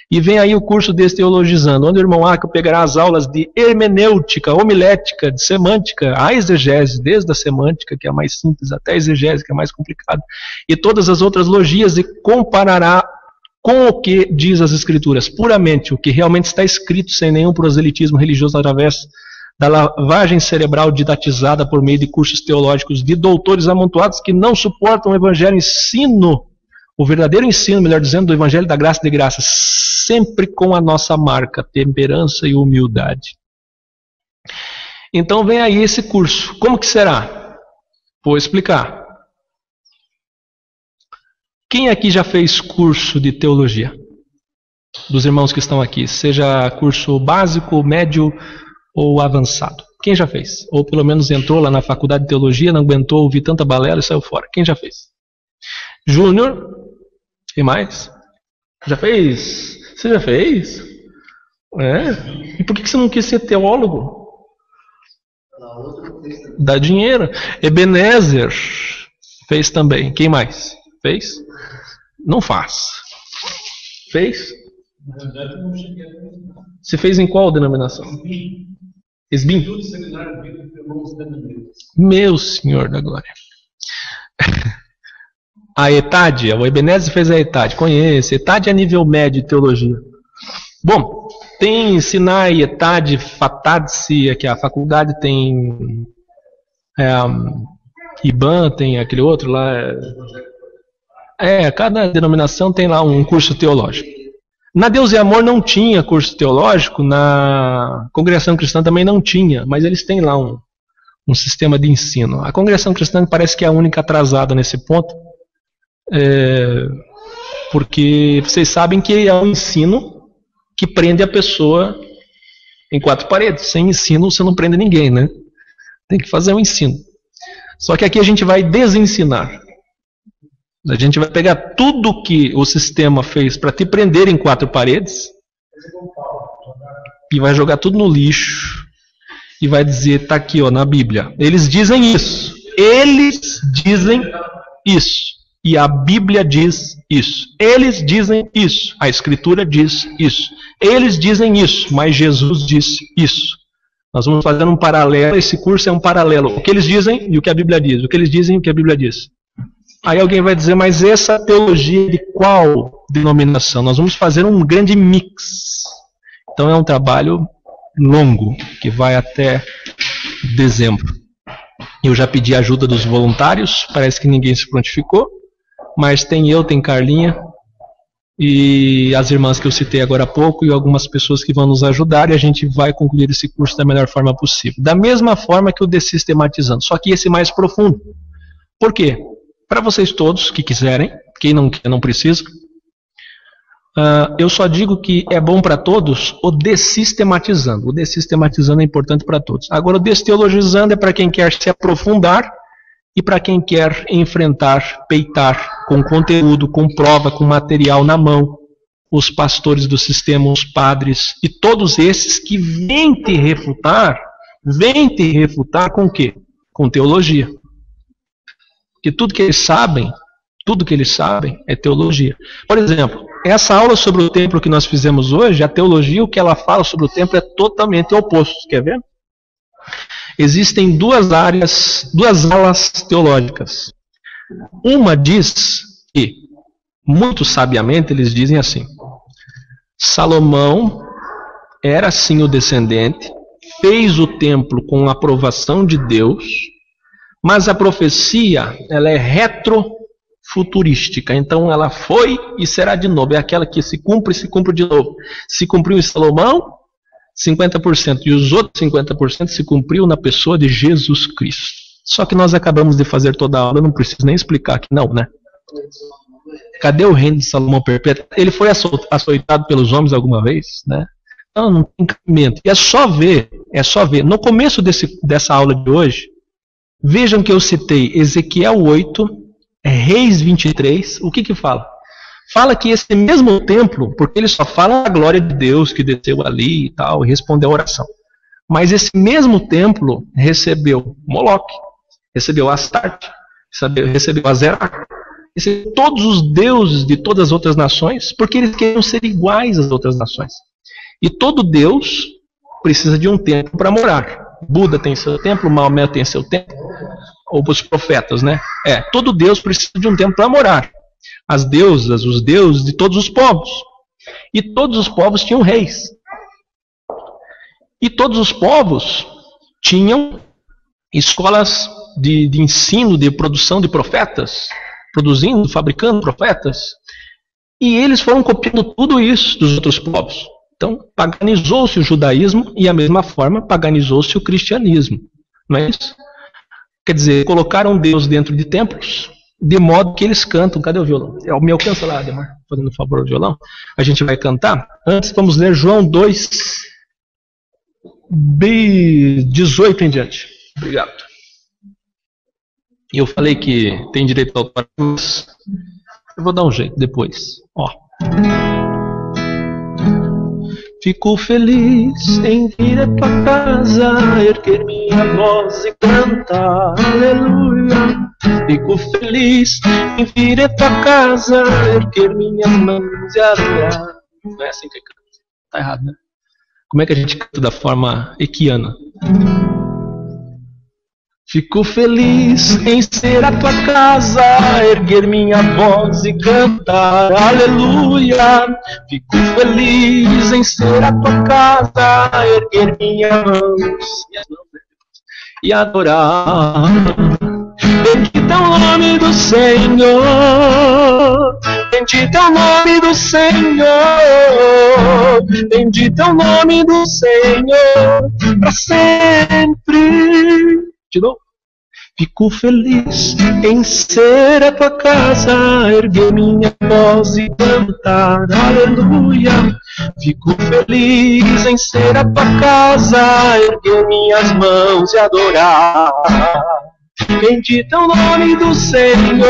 E vem aí o curso Desteologizando, onde o irmão Aca pegará as aulas de hermenêutica, homilética, de semântica, a exegese, desde a semântica, que é a mais simples, até a exegese, que é a mais complicada, e todas as outras logias, e comparará com o que diz as Escrituras, puramente, o que realmente está escrito, sem nenhum proselitismo religioso através da lavagem cerebral didatizada por meio de cursos teológicos de doutores amontoados que não suportam o evangelho ensino, o verdadeiro ensino, melhor dizendo, do evangelho da graça de graça, sempre com a nossa marca, temperança e humildade. Então vem aí esse curso. Como que será? Vou explicar. Quem aqui já fez curso de teologia? Dos irmãos que estão aqui, seja curso básico, médio ou avançado. Quem já fez? Ou pelo menos entrou lá na faculdade de teologia, não aguentou ouvir tanta balela e saiu fora. Quem já fez? Júnior? Quem mais? Já fez? Você já fez? É? E por que você não quis ser teólogo? Dá dinheiro. Ebenezer fez também. Quem mais? Fez? Não faz. Fez? Você fez em qual denominação? Esbim? Meu Senhor da Glória. A ETAD, o Ebenezer fez a ETAD, conhece. ETAD é nível médio de teologia. Bom, tem Sinai, ETAD, FATADSE, que é a faculdade, tem IBAN, tem aquele outro lá. Cada denominação tem lá um curso teológico. Na Deus e Amor não tinha curso teológico, na Congregação Cristã também não tinha, mas eles têm lá um sistema de ensino. A Congregação Cristã parece que é a única atrasada nesse ponto, porque vocês sabem que é um ensino que prende a pessoa em 4 paredes. Sem ensino você não prende ninguém, né? Tem que fazer um ensino. Só que aqui a gente vai desensinar. A gente vai pegar tudo que o sistema fez para te prender em 4 paredes e vai jogar tudo no lixo e vai dizer, tá aqui ó, na Bíblia. Eles dizem isso. Eles dizem isso. E a Bíblia diz isso. Eles dizem isso. A Escritura diz isso. Eles dizem isso, mas Jesus disse isso. Nós vamos fazer um paralelo. Esse curso é um paralelo. O que eles dizem e o que a Bíblia diz. O que eles dizem e o que a Bíblia diz. Aí alguém vai dizer, mas essa teologia de qual denominação? Nós vamos fazer um grande mix. Então é um trabalho longo, que vai até dezembro. Eu já pedi a ajuda dos voluntários, parece que ninguém se prontificou, mas tem eu, tem Carlinha, e as irmãs que eu citei agora há pouco, e algumas pessoas que vão nos ajudar, e a gente vai concluir esse curso da melhor forma possível. Da mesma forma que o Desistematizando, só que esse mais profundo. Por quê? Para vocês todos que quiserem, quem não quer não precisa, eu só digo que é bom para todos o Desistematizando. O Desistematizando é importante para todos. Agora o Desteologizando é para quem quer se aprofundar e para quem quer enfrentar, peitar, com conteúdo, com prova, com material na mão, os pastores do sistema, os padres e todos esses que vêm te refutar com o quê? Com teologia. Porque tudo que eles sabem é teologia. Por exemplo, essa aula sobre o templo que nós fizemos hoje, a teologia, o que ela fala sobre o templo é totalmente oposto. Quer ver? Existem duas alas teológicas. Uma diz que, muito sabiamente, eles dizem assim: Salomão era sim o descendente, fez o templo com a aprovação de Deus, mas a profecia, ela é retrofuturística. Então ela foi e será de novo. É aquela que se cumpre de novo. Se cumpriu em Salomão, 50%. E os outros 50% se cumpriu na pessoa de Jesus Cristo. Só que nós acabamos de fazer toda a aula, não preciso nem explicar aqui não, né? Cadê o reino de Salomão perpétuo? Ele foi açoitado pelos homens alguma vez, né? Não tem cabimento. E é só ver. No começo dessa aula de hoje, vejam que eu citei Ezequiel 8, Reis 23, o que fala? Fala que esse mesmo templo, porque ele só fala a glória de Deus que desceu ali e tal, e respondeu a oração. Mas esse mesmo templo recebeu Moloque, recebeu Astarte, recebeu Azerá, recebeu todos os deuses de todas as outras nações, porque eles queriam ser iguais às outras nações. E todo Deus precisa de um templo para morar. Buda tem seu templo, Maomé tem seu templo, ou os profetas, né? Todo Deus precisa de um templo para morar. As deusas, os deuses de todos os povos. E todos os povos tinham reis. E todos os povos tinham escolas de ensino, de produção de profetas, produzindo, fabricando profetas. E eles foram copiando tudo isso dos outros povos. Então, paganizou-se o judaísmo e, da mesma forma, paganizou-se o cristianismo. Não é isso? Quer dizer, colocaram Deus dentro de templos, de modo que eles cantam. Cadê o violão? Me alcança lá, Ademar, fazendo um favor ao violão. A gente vai cantar. Antes, vamos ler João 2, 18 em diante. Obrigado. Eu falei que tem direito ao autoral, mas eu vou dar um jeito depois. Fico feliz em vir a tua casa, erguer minha voz e cantar, aleluia. Fico feliz em vir a tua casa, erguer minhas mãos e adorar. Não é assim que canta. Tá errado, né? Como é que a gente canta da forma equiana? Fico feliz em ser a tua casa, erguer minha voz e cantar, aleluia. Fico feliz em ser a tua casa, erguer minhas mãos e adorar. Bendito é o nome do Senhor, bendito é o nome do Senhor, bendito é o nome do Senhor, para sempre. De novo. Fico feliz em ser a tua casa, erguer minha voz e cantar, aleluia. Fico feliz em ser a tua casa, erguer minhas mãos e adorar. Bendito é o nome do Senhor,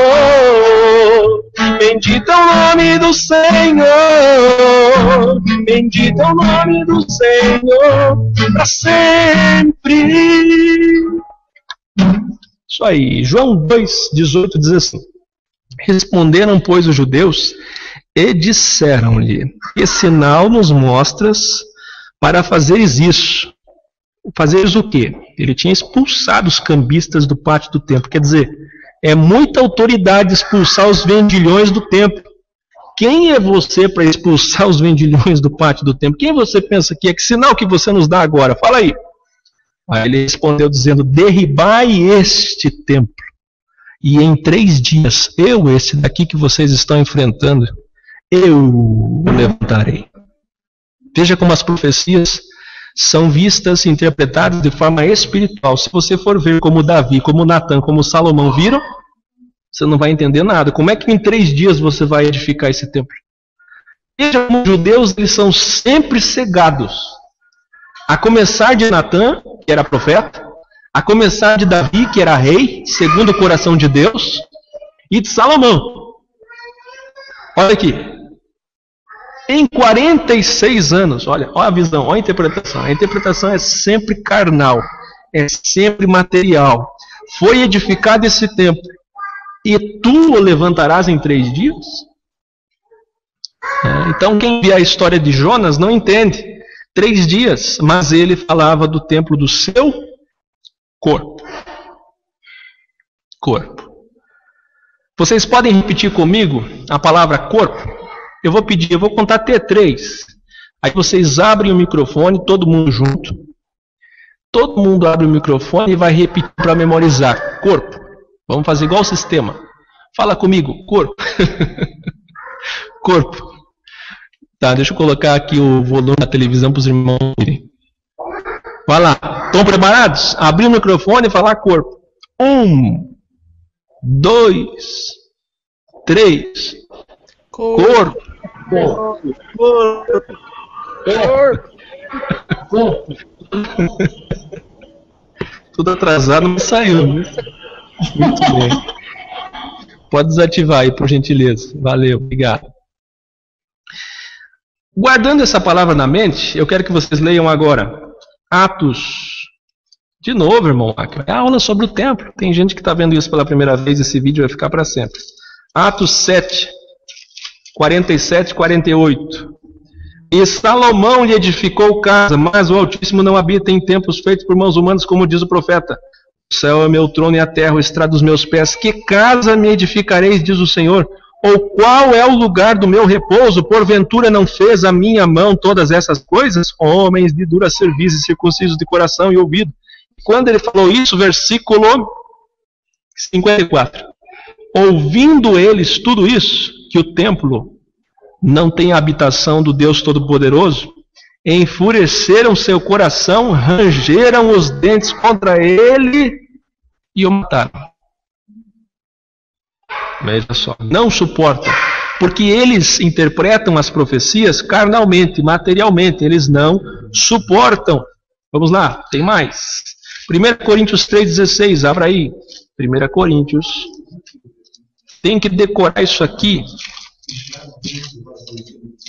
bendito é o nome do Senhor, bendito é o nome do Senhor, para sempre. Isso aí, João 2, 18 diz assim: responderam, pois, os judeus e disseram-lhe: que sinal nos mostras para fazeres isso? Fazeres o quê? Ele tinha expulsado os cambistas do pátio do templo. Quer dizer, é muita autoridade expulsar os vendilhões do templo. Quem é você para expulsar os vendilhões do pátio do templo? Quem você pensa que é? Que sinal que você nos dá agora? Fala aí. Aí ele respondeu dizendo: derribai este templo, e em 3 dias, esse daqui que vocês estão enfrentando, eu o levantarei. Veja como as profecias são vistas e interpretadas de forma espiritual. Se você for ver como Davi, como Natã, como Salomão viram, você não vai entender nada. Como é que em 3 dias você vai edificar esse templo? Veja como os judeus, eles são sempre cegados. A começar de Natã, que era profeta, a começar de Davi, que era rei, segundo o coração de Deus, e de Salomão. Olha aqui. Em 46 anos, olha a visão, olha a interpretação. A interpretação é sempre carnal, é sempre material. Foi edificado esse templo, e tu o levantarás em 3 dias? Então quem vê a história de Jonas não entende. 3 dias, mas ele falava do templo do seu corpo. Vocês podem repetir comigo a palavra corpo? Eu vou contar até 3. Aí vocês abrem o microfone, todo mundo junto. Todo mundo abre o microfone e vai repetir para memorizar. Corpo. Vamos fazer igual o sistema. Fala comigo, corpo. Corpo. Tá, deixa eu colocar aqui o volume da televisão para os irmãos verem. Vai lá. Estão preparados? Abrir o microfone e falar corpo. 1, 2, 3. Corpo. Tudo atrasado, mas saiu. Muito bem. Pode desativar aí, por gentileza. Valeu, obrigado. Guardando essa palavra na mente, eu quero que vocês leiam agora Atos. De novo, irmão, é aula sobre o templo. Tem gente que está vendo isso pela primeira vez, esse vídeo vai ficar para sempre. Atos 7, 47 e 48. E Salomão lhe edificou casa, mas o Altíssimo não habita em templos feitos por mãos humanas, como diz o profeta. O céu é meu trono e a terra o estrado dos meus pés. Que casa me edificareis, diz o Senhor? Ou qual é o lugar do meu repouso? Porventura não fez a minha mão todas essas coisas? Homens de dura cerviz e circuncisos de coração e ouvido. Quando ele falou isso, versículo 54. Ouvindo eles tudo isso, que o templo não tem a habitação do Deus Todo-Poderoso, enfureceram seu coração, rangeram os dentes contra ele e o mataram. Veja só, não suportam, porque eles interpretam as profecias carnalmente, materialmente, eles não suportam. Vamos lá, tem mais. 1 Coríntios 3,16, abra aí. 1 Coríntios. Tem que decorar isso aqui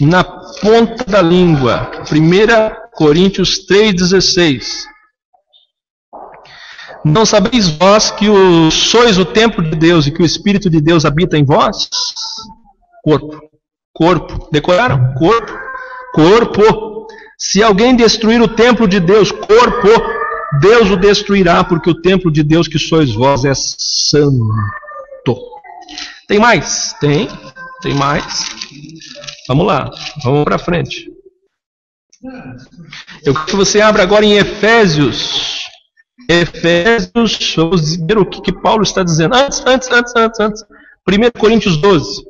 na ponta da língua. 1 Coríntios 3,16. Não sabeis vós que sois o templo de Deus e que o Espírito de Deus habita em vós? Corpo. Corpo. Decoraram? Corpo. Corpo. Se alguém destruir o templo de Deus, corpo, Deus o destruirá, porque o templo de Deus que sois vós é santo. Tem mais? Tem mais. Vamos lá, vamos para frente. Eu quero que você abra agora em Efésios. Efésios, vamos ver o que Paulo está dizendo. Antes. 1 Coríntios 12.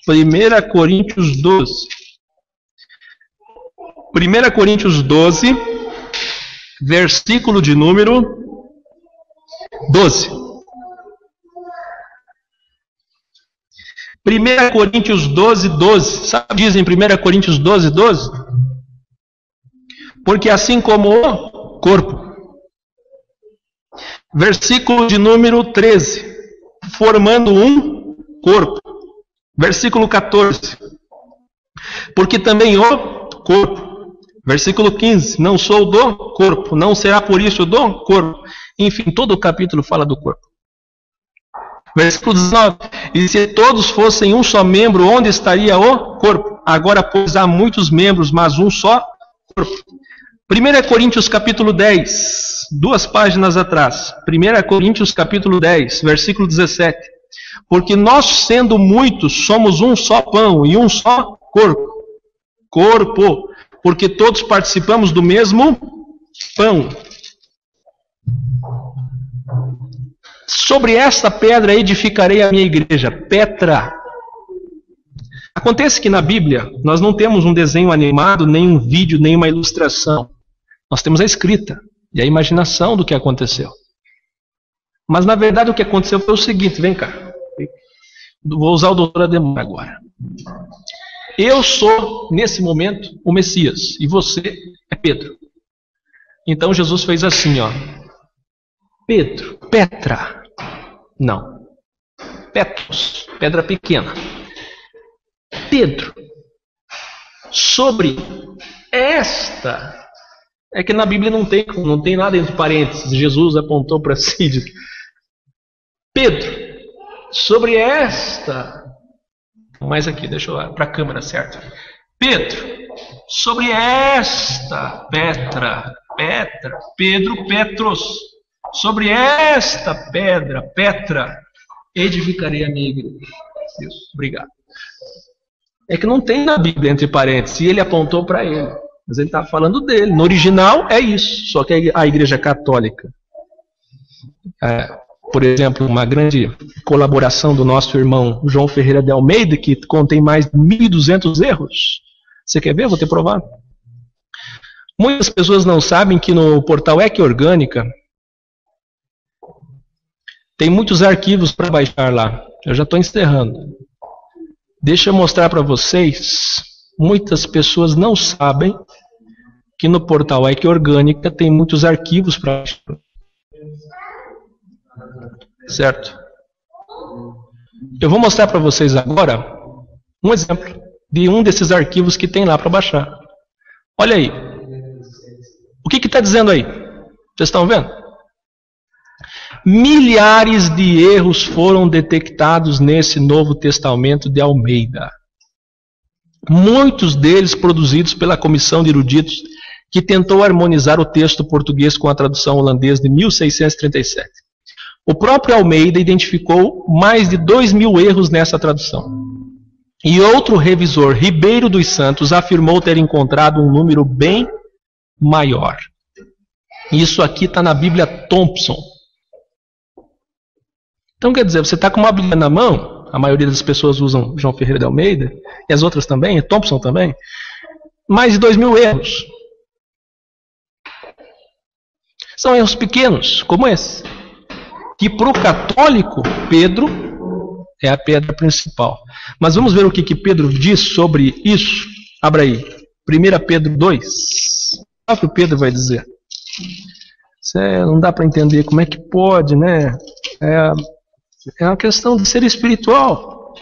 1 Coríntios 12. 1 Coríntios 12, versículo de número 12. 1 Coríntios 12, 12. Sabe o que diz em 1 Coríntios 12, 12? Porque assim como o corpo. Versículo de número 13. Formando um corpo. Versículo 14. Porque também o corpo. Versículo 15. Não sou do corpo. Não será por isso do corpo. Enfim, todo o capítulo fala do corpo. Versículo 19. E se todos fossem um só membro, onde estaria o corpo? Agora, pois, há muitos membros, mas um só corpo. 1 Coríntios capítulo 10, 2 páginas atrás. 1 Coríntios capítulo 10, versículo 17. Porque nós, sendo muitos, somos um só pão e um só corpo. Corpo. Porque todos participamos do mesmo pão. Sobre esta pedra edificarei a minha igreja. Petra. Acontece que na Bíblia nós não temos um desenho animado, nem um vídeo, nem uma ilustração. Nós temos a escrita e a imaginação do que aconteceu. Mas na verdade o que aconteceu foi o seguinte, vem cá. Vou usar o doutor Ademar agora. Eu sou, nesse momento, o Messias e você é Pedro. Então Jesus fez assim, ó. Pedro, Petra. Não. Petros, pedra pequena. Pedro, sobre esta. É que na Bíblia não tem nada entre parênteses. Jesus apontou para si e disse: Pedro, sobre esta. Mais aqui, deixa eu ir para a câmera, certo? Pedro, sobre esta Petra, Pedro, Petros, sobre esta pedra, Petra, edificarei a minha igreja. Isso, obrigado. É que não tem na Bíblia entre parênteses, e ele apontou para ele. Mas ele está falando dele. No original é isso. Só que a Igreja Católica, por exemplo, uma grande colaboração do nosso irmão João Ferreira de Almeida, que contém mais de 1.200 erros. Você quer ver? Vou ter provado. Muitas pessoas não sabem que no portal Equiorgânica tem muitos arquivos para baixar lá. Eu já estou encerrando. Deixa eu mostrar para vocês. Muitas pessoas não sabem que no portal Equiorgânica tem muitos arquivos para baixar. Certo? Eu vou mostrar para vocês agora um exemplo de um desses arquivos que tem lá para baixar. Olha aí. O que está dizendo aí? Vocês estão vendo? Milhares de erros foram detectados nesse Novo Testamento de Almeida. Muitos deles produzidos pela comissão de eruditos que tentou harmonizar o texto português com a tradução holandesa de 1637. O próprio Almeida identificou mais de 2.000 erros nessa tradução. E outro revisor, Ribeiro dos Santos, afirmou ter encontrado um número bem maior. Isso aqui está na Bíblia Thompson. Então quer dizer, você está com uma Bíblia na mão, a maioria das pessoas usam João Ferreira de Almeida, e as outras também, Thompson também, mais de 2.000 erros. São erros pequenos, como esse. Que para o católico, Pedro é a pedra principal. Mas vamos ver o que Pedro diz sobre isso. Abra aí, 1 Pedro 2. Olha o que o Pedro vai dizer. Não dá para entender como é que pode, né? É uma questão de ser espiritual.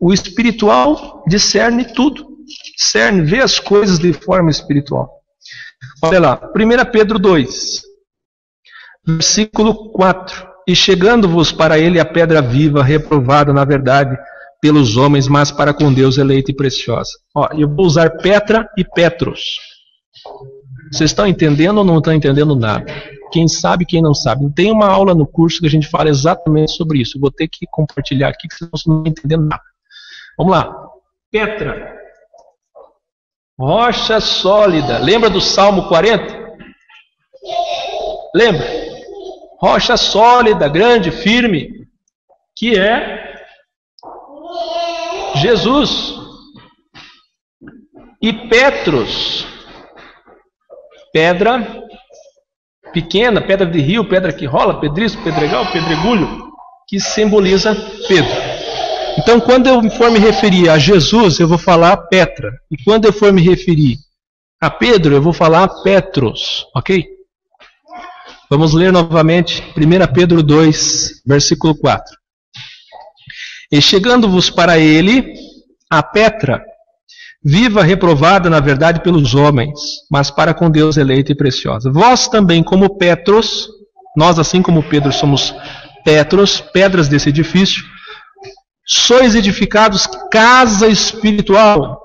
O espiritual discerne tudo. Discerne, vê as coisas de forma espiritual. Olha lá, 1 Pedro 2, versículo 4. E chegando-vos para ele a pedra viva, reprovada na verdade pelos homens, mas para com Deus eleita e preciosa. Ó, eu vou usar Petra e Petros. Vocês estão entendendo ou não estão entendendo nada? Quem sabe, quem não sabe. Tem uma aula no curso que a gente fala exatamente sobre isso. Eu vou ter que compartilhar aqui, que senão vocês não estão entendendo nada. Vamos lá. Petra. Rocha sólida. Lembra do Salmo 40? Lembra? Rocha sólida, grande, firme. Que é Jesus. E Petros. Pedra pequena, pedra de rio, pedra que rola, pedrisco, pedregal, pedregulho, que simboliza Pedro. Então, quando eu for me referir a Jesus, eu vou falar Petra. E quando eu for me referir a Pedro, eu vou falar Petros. Ok? Vamos ler novamente 1 Pedro 2, versículo 4. E chegando-vos para ele, a Petra, viva reprovada na verdade pelos homens, mas para com Deus eleita e preciosa. Vós também, como Petros, nós assim como Pedro somos Petros, pedras desse edifício, sois edificados casa espiritual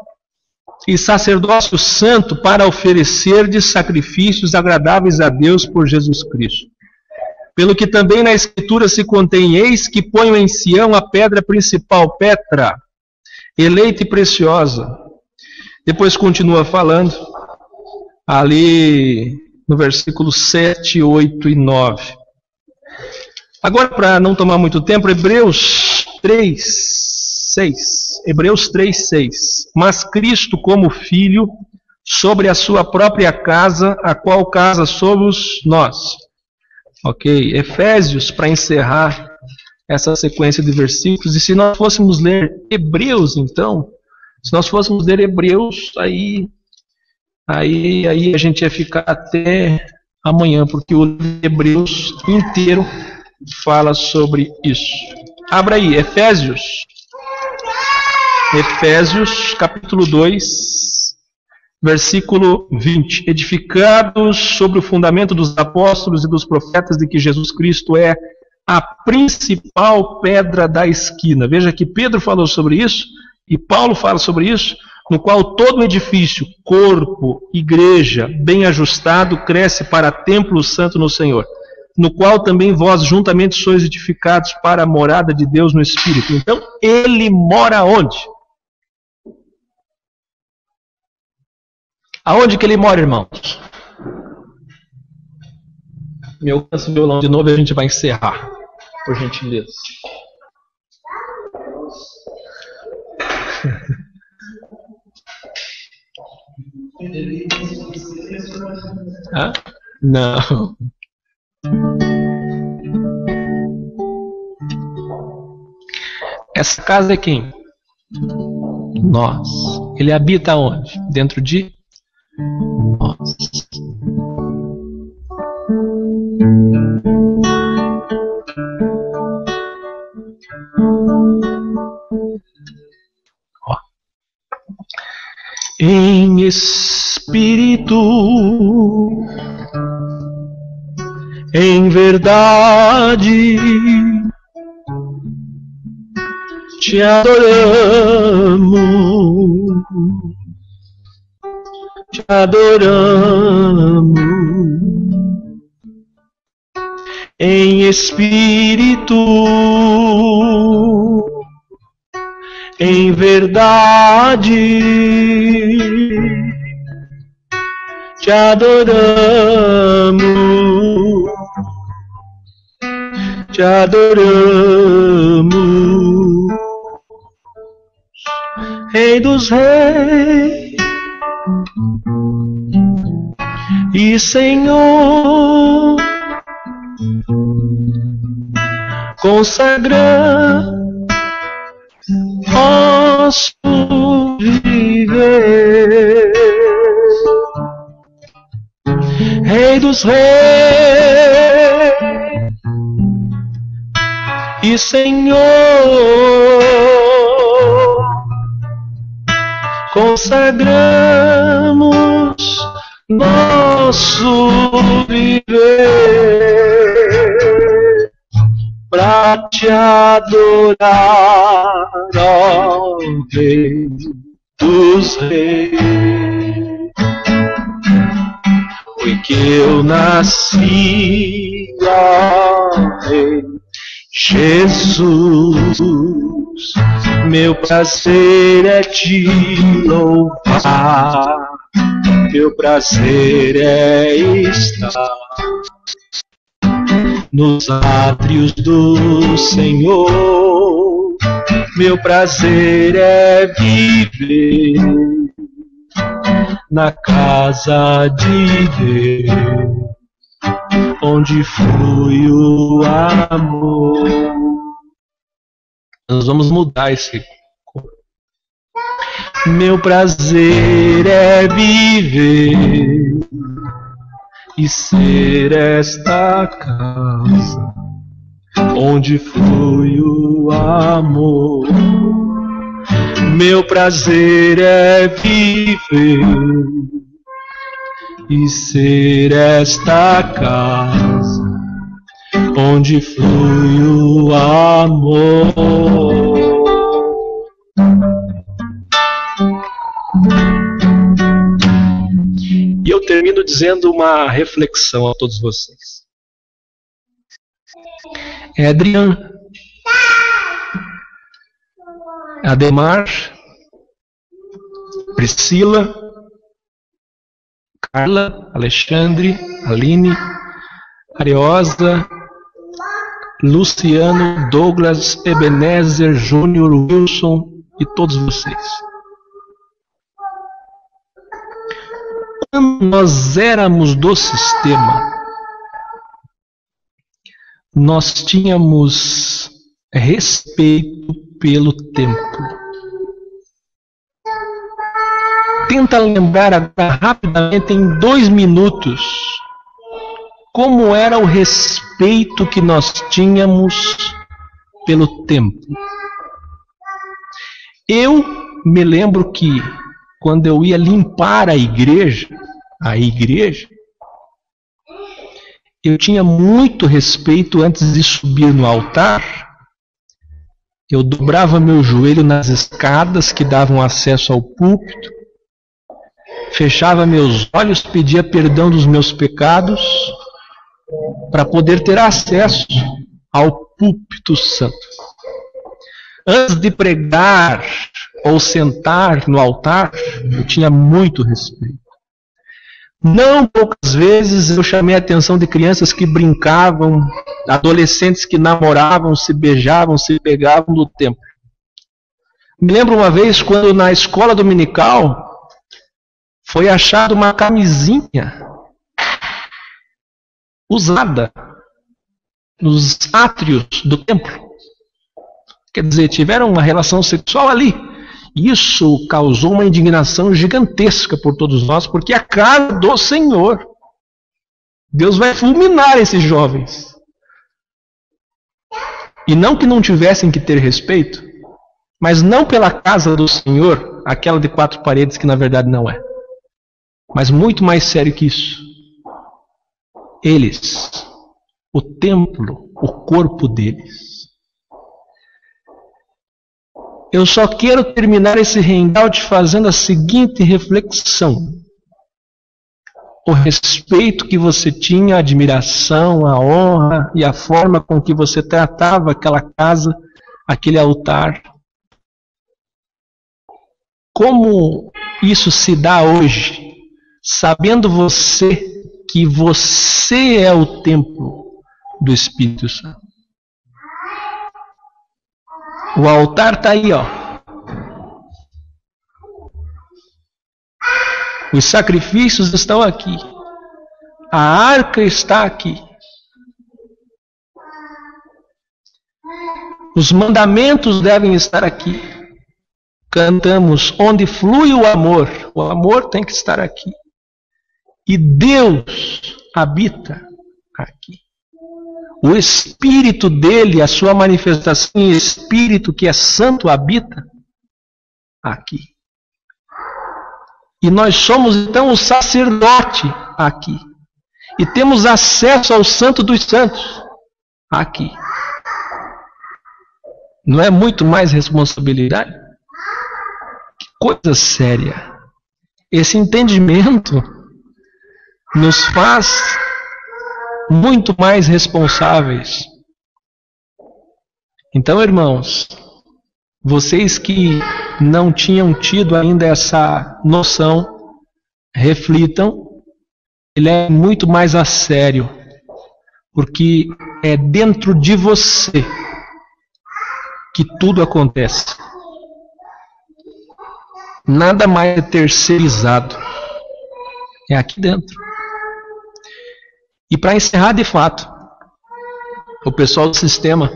e sacerdócio santo para oferecerdes sacrifícios agradáveis a Deus por Jesus Cristo. Pelo que também na Escritura se contém, eis que ponho em Sião a pedra principal, Petra, eleita e preciosa. Depois continua falando, ali no versículo 7, 8 e 9. Agora, para não tomar muito tempo, Hebreus 3, 6. Hebreus 3, 6. Mas Cristo como Filho, sobre a sua própria casa, a qual casa somos nós. Ok, Efésios, para encerrar essa sequência de versículos. E se nós fôssemos ler Hebreus, então... Se nós fôssemos ler Hebreus, aí a gente ia ficar até amanhã, porque o Hebreus inteiro fala sobre isso. Abra aí, Efésios capítulo 2, versículo 20. Edificados sobre o fundamento dos apóstolos e dos profetas de que Jesus Cristo é a principal pedra da esquina. Veja que Pedro falou sobre isso. E Paulo fala sobre isso, no qual todo edifício, corpo, igreja, bem ajustado, cresce para templo santo no Senhor, no qual também vós juntamente sois edificados para a morada de Deus no Espírito. Então, ele mora onde? Aonde que ele mora, irmãos? Me alcança o violão de novo e a gente vai encerrar, por gentileza. Hã? Não. Essa casa é quem? Nós. Ele habita onde? Dentro de nós. Ó. Em espírito, em verdade, te adoramos, te adoramos, em espírito, em verdade, te adoramos, te adoramos. Rei dos reis e Senhor, consagra nosso viver. Rei dos reis e Senhor, consagramos nosso viver para te adorar, ó Rei dos reis. Foi que eu nasci, ó Rei Jesus, meu prazer é te louvar, meu prazer é estar nos átrios do Senhor, meu prazer é viver na casa de Deus, onde flui o amor. Nós vamos mudar esse. Meu prazer é viver e ser esta casa, onde flui o amor. Meu prazer é viver e ser esta casa, onde flui o amor. E eu termino dizendo uma reflexão a todos vocês. Adrian, Ademar, Priscila, Carla, Alexandre, Aline, Ariosa, Luciano, Douglas, Ebenezer, Júnior, Wilson e todos vocês. Quando nós éramos do sistema, nós tínhamos respeito pelo tempo. Tenta lembrar agora rapidamente, em 2 minutos, como era o respeito que nós tínhamos pelo tempo. Eu me lembro que quando eu ia limpar a igreja, eu tinha muito respeito antes de subir no altar. Eu dobrava meu joelho nas escadas que davam acesso ao púlpito, fechava meus olhos, pedia perdão dos meus pecados, para poder ter acesso ao púlpito santo. Antes de pregar ou sentar no altar, eu tinha muito respeito. Não poucas vezes eu chamei a atenção de crianças que brincavam, adolescentes que namoravam, se beijavam, se pegavam no templo. Me lembro uma vez quando na escola dominical foi achada uma camisinha usada nos átrios do templo. Quer dizer, tiveram uma relação sexual ali. Isso causou uma indignação gigantesca por todos nós, porque é a casa do Senhor. Deus vai fulminar esses jovens. E não que não tivessem que ter respeito, mas não pela casa do Senhor, aquela de 4 paredes que na verdade não é. Mas muito mais sério que isso. Eles, o templo, o corpo deles. Eu só quero terminar esse hangout fazendo a seguinte reflexão. O respeito que você tinha, a admiração, a honra e a forma com que você tratava aquela casa, aquele altar. Como isso se dá hoje, sabendo você que você é o templo do Espírito Santo? O altar está aí, ó. Os sacrifícios estão aqui. A arca está aqui. Os mandamentos devem estar aqui. Cantamos, onde flui o amor tem que estar aqui. E Deus habita aqui. O Espírito dele, a sua manifestação em Espírito que é santo, habita aqui. E nós somos então o sacerdote aqui. E temos acesso ao Santo dos Santos aqui. Não é muito mais responsabilidade? Que coisa séria. Esse entendimento nos faz muito mais responsáveis. Então, irmãos, vocês que não tinham tido ainda essa noção, reflitam. Ele é muito mais a sério, porque é dentro de você que tudo acontece. Nada mais é terceirizado. É aqui dentro. E para encerrar de fato, o pessoal do sistema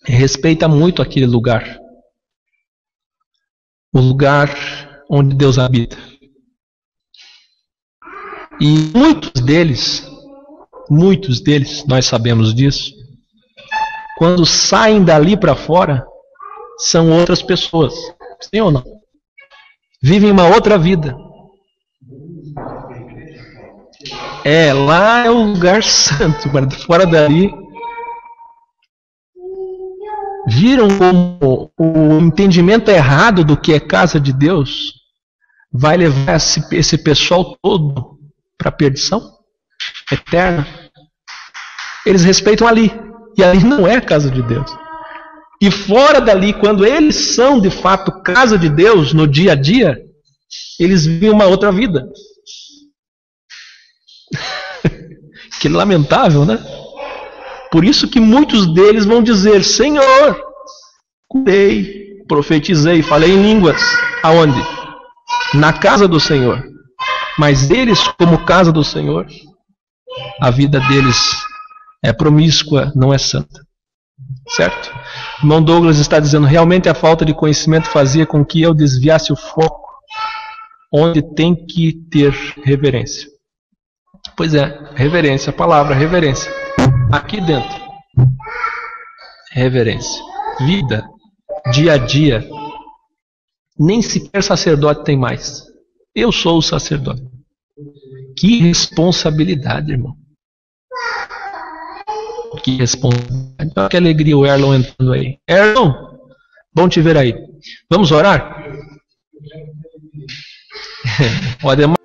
respeita muito aquele lugar. O lugar onde Deus habita. E muitos deles, nós sabemos disso, quando saem dali para fora, são outras pessoas. Sim ou não? Vivem uma outra vida. Lá é o lugar santo, mas fora dali viram como o entendimento errado do que é casa de Deus vai levar esse pessoal todo para a perdição eterna. Eles respeitam ali, e ali não é casa de Deus. E fora dali, quando eles são de fato casa de Deus no dia a dia, eles vivem uma outra vida. Que lamentável, né? Por isso que muitos deles vão dizer: Senhor, curei, profetizei, falei em línguas. Aonde? Na casa do Senhor. Mas eles, como casa do Senhor, a vida deles é promíscua, não é santa. Certo? O irmão Douglas está dizendo: realmente a falta de conhecimento fazia com que eu desviasse o foco onde tem que ter reverência. Pois é, reverência, a palavra reverência. Aqui dentro. Reverência. Vida. Dia a dia. Nem sequer sacerdote tem mais. Eu sou o sacerdote. Que responsabilidade, irmão. Que responsabilidade. Olha que alegria o Erlon entrando aí. Erlon, bom te ver aí. Vamos orar? O Ademar